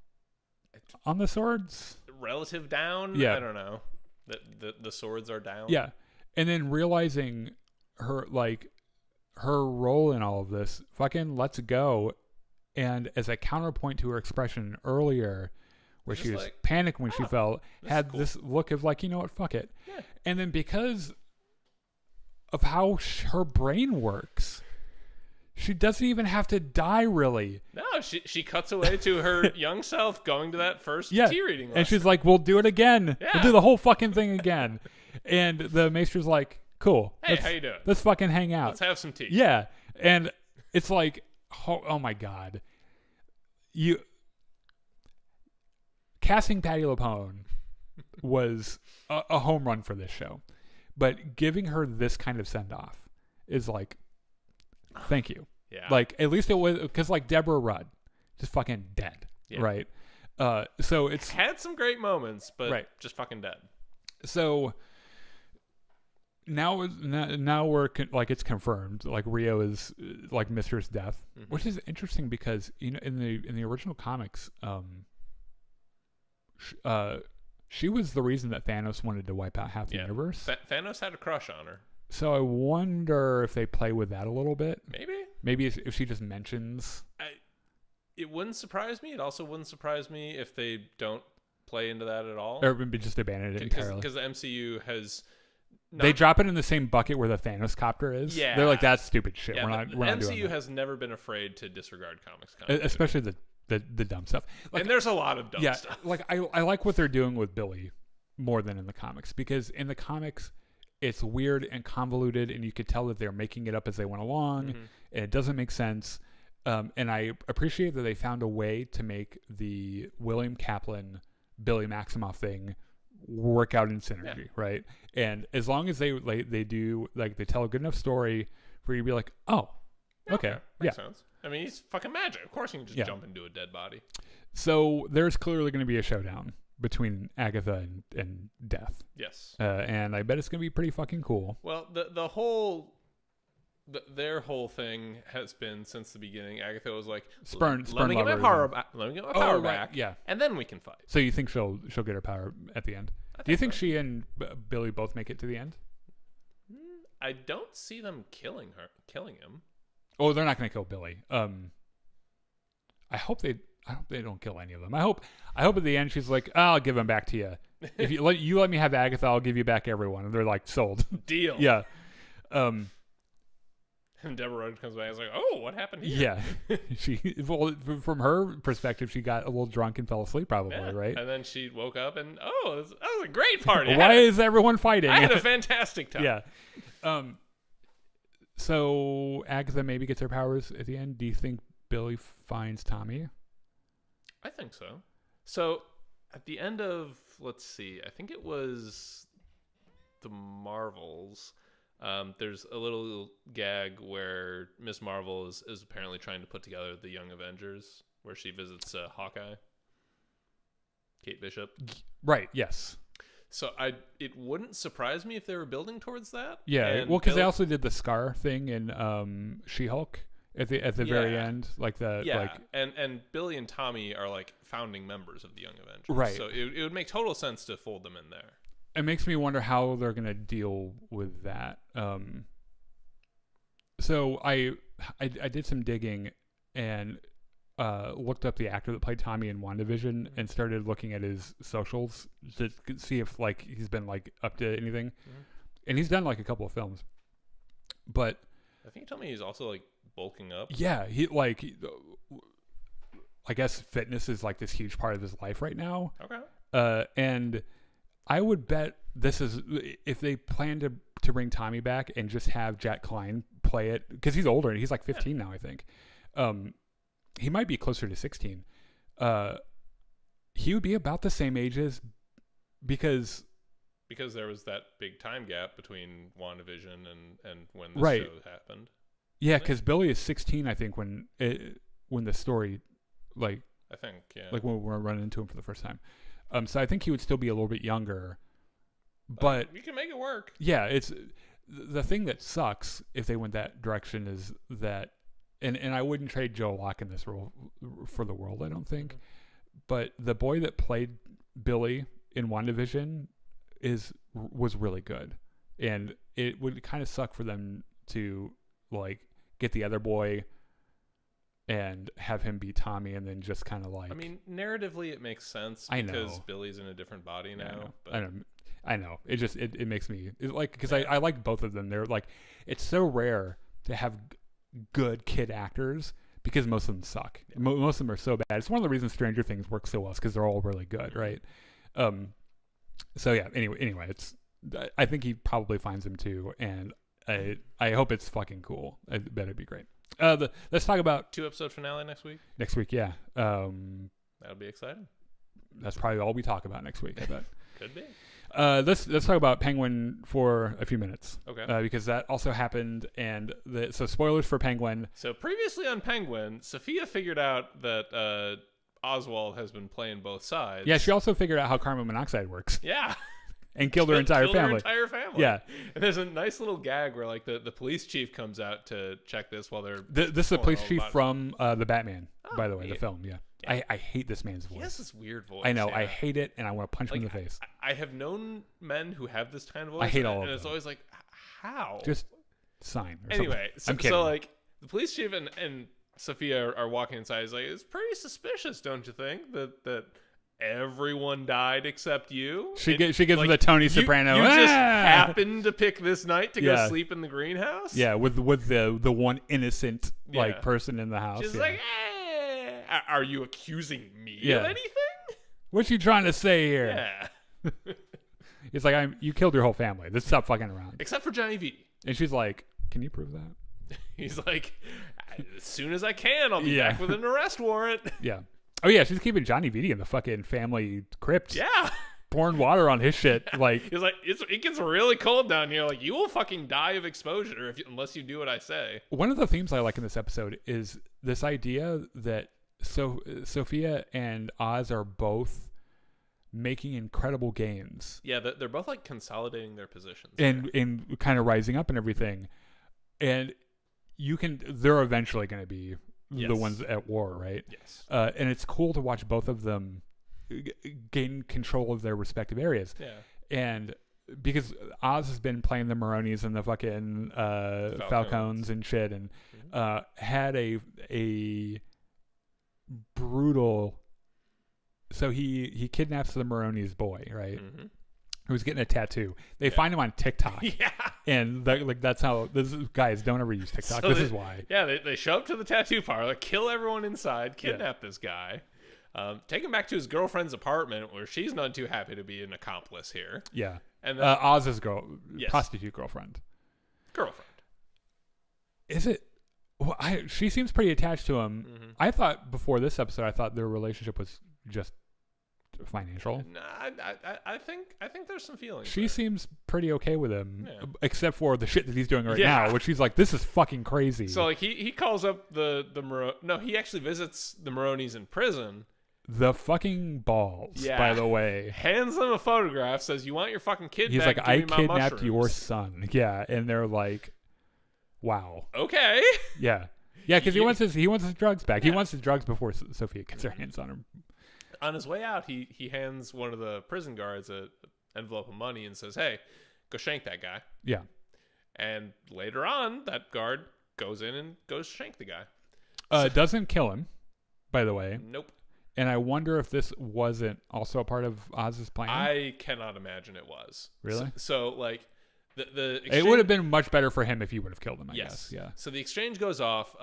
on the swords. Relative down. Yeah. I don't know. The swords are down. Yeah, and then realizing her role in all of this, fucking lets go, and as a counterpoint to her expression earlier, where she was like, panicked when she fell, had cool. this look of like, you know what, fuck it. Yeah. And then because of how her brain works, she doesn't even have to die, really. No, she cuts away to her young self going to that first tea reading lesson. And she's like, we'll do it again. Yeah. We'll do the whole fucking thing again. And the maester's like, cool. Hey, how you doing? Let's fucking hang out. Let's have some tea. Yeah. And it's like, oh my God. Casting Patti LuPone was a home run for this show. But giving her this kind of send-off is like, thank you. Yeah. Like, at least it was, because like Deborah Rudd, just fucking dead. Yeah. Right? So it's had some great moments, but just fucking dead. So now we're like, it's confirmed. Like, Rio is like Mister's death, which is interesting because, you know, in the original comics, she was the reason that Thanos wanted to wipe out half the universe. Thanos had a crush on her. So I wonder if they play with that a little bit. Maybe if she just mentions. It wouldn't surprise me. It also wouldn't surprise me if they don't play into that at all. Or just abandon it entirely. Because the MCU has... They drop it in the same bucket where the Thanos copter is. Yeah. They're like, that's stupid shit. Yeah, we're not doing MCU that. has never been afraid to disregard comics. Especially the dumb stuff. Like, and there's a lot of dumb stuff. Like, I like what they're doing with Billy more than in the comics. Because in the comics, it's weird and convoluted, and you could tell that they're making it up as they went along, and it doesn't make sense. And I appreciate that they found a way to make the William Kaplan, Billy Maximoff thing work out in synergy, right? And as long as they do, like, they tell a good enough story for you to be like, oh, okay, makes sense. I mean, he's fucking magic. Of course, he can just jump into a dead body. So there's clearly going to be a showdown between Agatha and Death. Yes. And I bet it's going to be pretty fucking cool. Well, their whole thing has been since the beginning. Agatha was like, let me get my power back. Yeah. And then we can fight. So you think she'll get her power at the end? Do you think she and Billy both make it to the end? I don't see them killing him. Oh, they're not going to kill Billy. I hope they don't kill any of them. I hope at the end she's like, I'll give him back to you. If you let me have Agatha, I'll give you back everyone. And they're like, sold. Deal. Yeah. And Deborah Rudd comes back and is like, oh, what happened here? Yeah. From her perspective, she got a little drunk and fell asleep probably, right? And then she woke up and, that was a great party. Why is everyone fighting? I had a fantastic time. Yeah. So Agatha maybe gets her powers at the end. Do you think Billy finds Tommy? I think so. So at the end of, let's see, I think it was the Marvels. There's a little gag where Miss Marvel is apparently trying to put together the Young Avengers, where she visits Hawkeye, Kate Bishop. Right. Yes. So it wouldn't surprise me if they were building towards that. Yeah. And because they also did the Scar thing in She-Hulk at the very end, like and Billy and Tommy are like founding members of the Young Avengers. Right. So it would make total sense to fold them in there. It makes me wonder how they're going to deal with that. So I did some digging and looked up the actor that played Tommy in WandaVision and started looking at his socials to see if like he's been like up to anything. And he's done like a couple of films. But I think you told me he's also like bulking up. Yeah, I guess fitness is like this huge part of his life right now. Okay. And I would bet this is if they plan to bring Tommy back and just have Jack Klein play it, because he's older. He's like 15 now, I think. He might be closer to 16. He would be about the same age as because there was that big time gap between WandaVision and when the show happened. Yeah, because Billy is 16, I think, when the story, like, I think, yeah, like when we're running into him for the first time. So I think he would still be a little bit younger, but we can make it work. Yeah, it's the thing that sucks if they went that direction is that, and I wouldn't trade Joe Locke in this role for the world, I don't think. But the boy that played Billy in WandaVision was really good, and it would kind of suck for them to like get the other boy and have him be Tommy, and then just kind of like. I mean, narratively, it makes sense because Billy's in a different body now. I know. It just it makes me like because I like both of them. They're like, it's so rare to have good kid actors because most of them suck. Yeah. Most of them are so bad. It's one of the reasons Stranger Things works so well because they're all really good, right? So yeah. Anyway, I think he probably finds him too, and I hope it's fucking cool. I bet it'd be great. Let's talk about 2-episode finale next week. Next week, yeah. That'll be exciting. That's probably all we talk about next week, I bet. Could be. Let's talk about Penguin for a few minutes. Okay. Because that also happened, and so spoilers for Penguin. So previously on Penguin, Sophia figured out that Oswald has been playing both sides. Yeah, she also figured out how carbon monoxide works. Yeah. And killed her entire family. Her entire family. Yeah. And there's a nice little gag where like the police chief comes out to check this while they're. This is the police chief from the Batman, by the way, the film. Yeah. I hate this man's voice. He has this weird voice. I know. Yeah. I hate it, and I want to punch him in the face. I have known men who have this kind of voice. I hate all of them. And it's always like, how? Just sign. Anyway, I'm kidding. So like the police chief and Sophia are walking inside. He's like, it's pretty suspicious, don't you think, that everyone died except you? She gives him the Tony Soprano. You just happened to pick this night to go sleep in the greenhouse? Yeah, with the one innocent person in the house. She's like, are you accusing me of anything? What you trying to say here? Yeah. It's like, you killed your whole family. Let's stop fucking around. Except for Johnny V. And she's like, can you prove that? He's like, as soon as I can, I'll be back with an arrest warrant. Yeah. Oh yeah, she's keeping Johnny Vitti in the fucking family crypt. Yeah. Pouring water on his shit. Like he's like, it gets really cold down here. Like, you will fucking die of exposure unless you do what I say. One of the themes I like in this episode is this idea that Sophia and Oz are both making incredible gains. Yeah, they're both like consolidating their positions and kind of rising up and everything. And they're eventually going to be the ones at war, right? Yes. And it's cool to watch both of them gain control of their respective areas. Yeah. And because Oz has been playing the Maronis and the fucking Falcons and shit, and had a brutal. So he kidnaps the Maronis' boy, right? Mm-hmm. Who's getting a tattoo. They find him on TikTok. Yeah. And that's how guys don't ever use TikTok. So this is why. Yeah, they show up to the tattoo parlor, kill everyone inside, kidnap this guy, take him back to his girlfriend's apartment where she's not too happy to be an accomplice here. Yeah. And then, Oz's prostitute girlfriend. Is it? Well, she seems pretty attached to him. Mm-hmm. I thought before this episode, their relationship was just financial. Nah, I think there's some feelings. She seems pretty okay with him, except for the shit that he's doing right now, which she's like, this is fucking crazy. So like he calls up he actually visits the Maronis in prison. The fucking balls, by the way. Hands them a photograph, says, you want your fucking kid He's back? He's like, I kidnapped your son. Yeah, and they're like, wow. Okay. Yeah. Yeah, because he wants his drugs back. Yeah. He wants his drugs before Sophia gets her hands on him. On his way out, he hands one of the prison guards an envelope of money and says, hey, go shank that guy. Yeah. And later on, that guard goes in and goes shank the guy. Doesn't kill him, by the way. Nope. And I wonder if this wasn't also a part of Oz's plan. I cannot imagine it was. Really? So like, the exchange, it would have been much better for him if he would have killed him, I guess. Yeah. So the exchange goes off.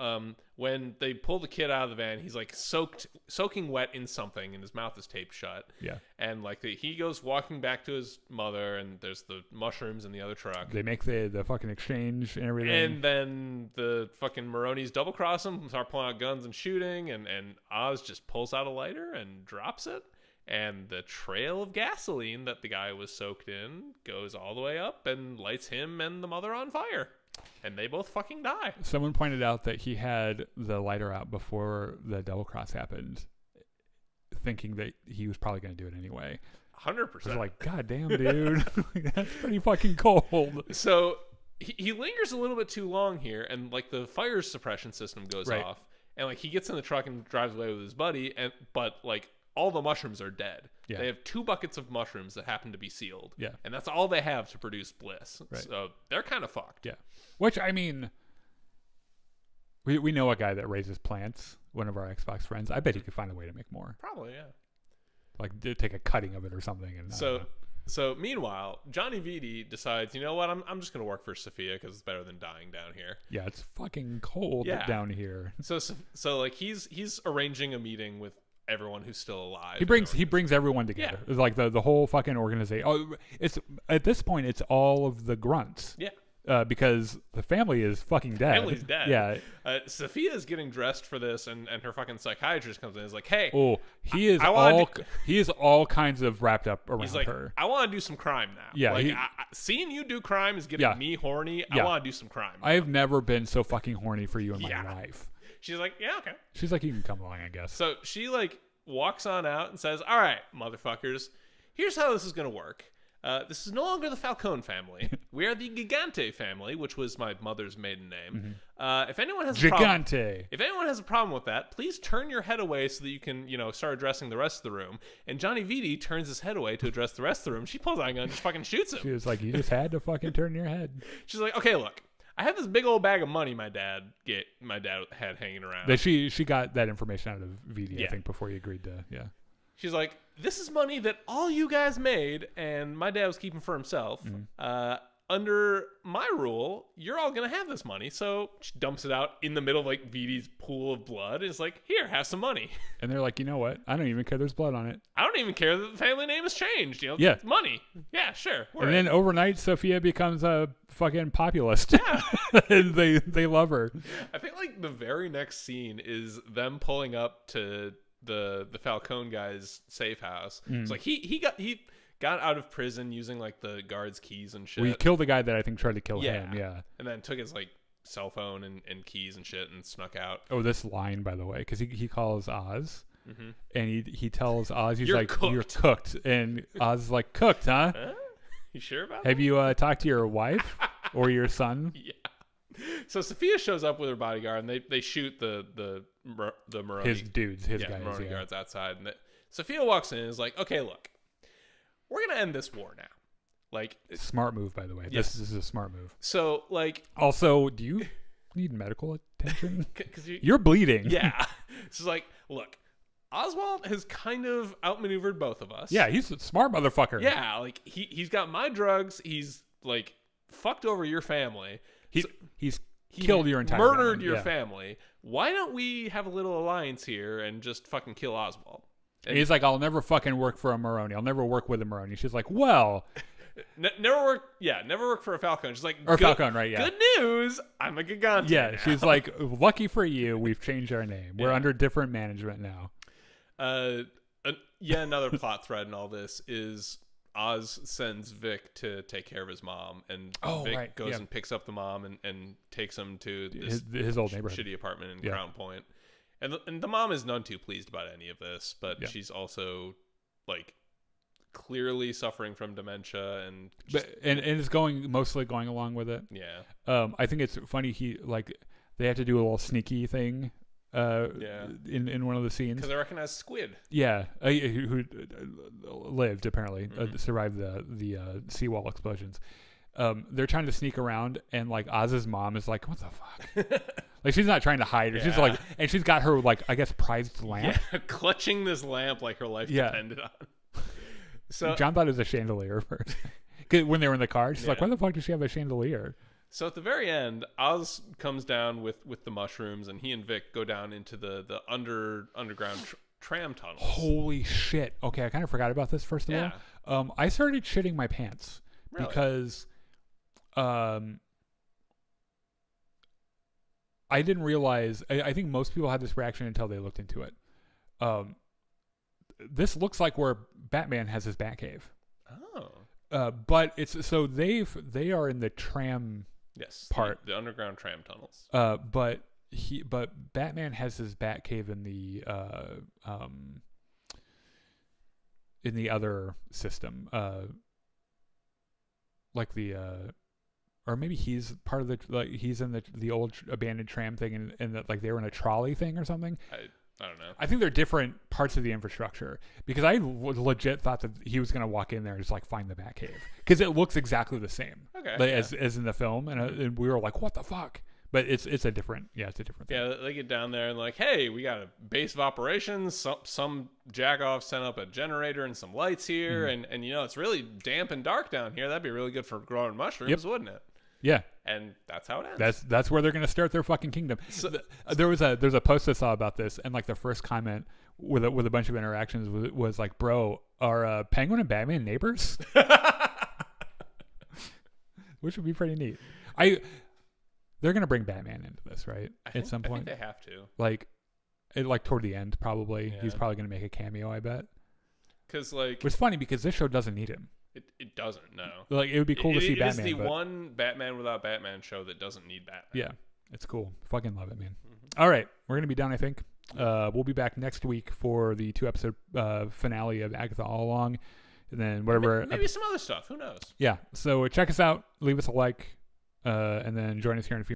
When they pull the kid out of the van, he's like soaking wet in something, and his mouth is taped shut. Yeah. And like he goes walking back to his mother, and there's the mushrooms in the other truck. They make the fucking exchange and everything. And then the fucking Maronis double cross him, start pulling out guns and shooting, and Oz just pulls out a lighter and drops it. And the trail of gasoline that the guy was soaked in goes all the way up and lights him and the mother on fire. And they both fucking die. Someone pointed out that he had the lighter out before the double cross happened, thinking that he was probably going to do it anyway. 100%. Like, God damn, dude. That's pretty fucking cold. So he lingers a little bit too long here, and like the fire suppression system goes off, and like he gets in the truck and drives away with his buddy, but like all the mushrooms are dead. Yeah. They have 2 buckets of mushrooms that happen to be sealed. Yeah. And that's all they have to produce bliss. Right. So they're kind of fucked. Yeah. Which, I mean, we know a guy that raises plants, one of our Xbox friends. I bet he could find a way to make more. Probably, yeah. Like, take a cutting of it or something. And So meanwhile, Johnny Vitti decides, you know what, I'm just going to work for Sophia because it's better than dying down here. Yeah, it's fucking cold down here. So like he's arranging a meeting with everyone who's still alive. He brings everyone together. Yeah. Like the whole fucking organization. Oh, it's at this point it's all of the grunts. Yeah. Because the family is fucking dead. Family's dead. Yeah. Sophia is getting dressed for this, and her fucking psychiatrist comes in and is like, hey. Oh, he is all kinds of wrapped up around he's like, her. I want to do some crime now. Yeah. Like, seeing you do crime is getting me horny. I want to do some crime now. I have never been so fucking horny for you in my life. She's like, yeah, okay. She's like, you can come along, I guess. So she like walks on out and says, all right, motherfuckers, here's how this is going to work. This is no longer the Falcone family. We are the Gigante family, which was my mother's maiden name. If anyone has a problem with that, please turn your head away so that you can, start addressing the rest of the room. And Johnny Vitti turns his head away to address the rest of the room. She pulls out a gun and just fucking shoots him. She was like, you just had to fucking turn your head. She's like, okay, look, I have this big old bag of money my dad had hanging around. But she got that information out of Vitti, I think, before he agreed to, She's like, this is money that all you guys made, and my dad was keeping for himself. Under my rule, you're all going to have this money. So she dumps it out in the middle of, like, Vitti's pool of blood. It's like, here, have some money. And they're like, you know what? I don't even care there's blood on it. I don't even care that the family name has changed. Yeah. Money. Yeah, sure. And then overnight, Sophia becomes a fucking populist. Yeah. And they love her. I think, like, the very next scene is them pulling up to the Falcone guy's safe house. It's like he got out of prison using like the guard's keys and shit. Well, he killed the guy that I think tried to kill him. Yeah. And then took his like cell phone and keys and shit and snuck out. Oh, this line, by the way, because he calls Oz and he tells Oz, he's like, cooked. You're cooked. And Oz is like, cooked, huh? You sure about Have that? you talked to your wife or your son? Yeah. So Sophia shows up with her bodyguard, and they shoot the Maroni. His dudes, his guys. Maroni guards outside. And Sophia walks in and is like, okay, look, we're going to end this war now. Like, smart move, by the way. Yes. This is a smart move. So, like... Also, do you need medical attention? Because you're bleeding. Yeah. So, like, look, Oswald has kind of outmaneuvered both of us. Yeah, he's a smart motherfucker. Yeah, like, he's got my drugs. He's, like, fucked over your family. He's killed your entire murdered family. your family. Why don't we have a little alliance here and just fucking kill Oswald? And he's like, I'll never fucking work for a Maroni. I'll never work with a Maroni. She's like, well, never work for a Falcone. She's like, Falcone, right? Yeah. Good news, I'm a Gigante. Yeah, now. She's like, lucky for you, we've changed our name. We're under different management now. Another plot thread in all this is Oz sends Vic to take care of his mom, and Vic goes and picks up the mom and takes him to his old neighborhood, shitty apartment in Crown Point. And the mom is none too pleased about any of this, but she's also like clearly suffering from dementia and is mostly going along with it. Yeah. I think it's funny they have to do a little sneaky thing. In one of the scenes because I recognize Squid. Yeah, who lived apparently, survived the seawall explosions. They're trying to sneak around, and like Oz's mom is like, "What the fuck?" Like she's not trying to hide her. She's like, and she's got her like I guess prized lamp, clutching this lamp like her life depended on. So John thought it was a chandelier first. When they were in the car, she's like, "Why the fuck does she have a chandelier?" So at the very end, Oz comes down with the mushrooms, and he and Vic go down into the underground tram tunnels. Holy shit! Okay, I kind of forgot about this. First of all, I started shitting my pants because, I didn't realize. I think most people had this reaction until they looked into it. This looks like where Batman has his Batcave. Oh. But it's so they are in the tram. Yes, part the underground tram tunnels. But Batman has his Batcave in the other system, like the or maybe he's part of the, like, he's in the old abandoned tram thing, and that, like, they were in a trolley thing or something. I don't know. I think they're different parts of the infrastructure, because I legit thought that he was going to walk in there and just, like, find the Batcave, because it looks exactly the same, Okay, like, as in the film, and we were like, what the fuck? But it's a different thing. Yeah, they get down there and like, hey, we got a base of operations. Some jack-off sent up a generator and some lights here, and it's really damp and dark down here. That'd be really good for growing mushrooms, wouldn't it? Yeah. And that's how it ends. That's where they're gonna start their fucking kingdom. So, there's a post I saw about this, and like the first comment with a bunch of interactions was like, "Bro, are Penguin and Batman neighbors?" Which would be pretty neat. They're gonna bring Batman into this, right? At some point, I think they have to. Like toward the end, probably. Yeah. He's probably gonna make a cameo, I bet. Because like, it's funny because this show doesn't need him. It doesn't. No. Like, it would be cool to see Batman. It is the one Batman without Batman show that doesn't need Batman. Yeah, it's cool. Fucking love it, man. All right, we're gonna be done, I think. We'll be back next week for the 2-episode finale of Agatha All Along, and then whatever. Maybe some other stuff. Who knows? Yeah. So check us out. Leave us a like, and then join us here in a few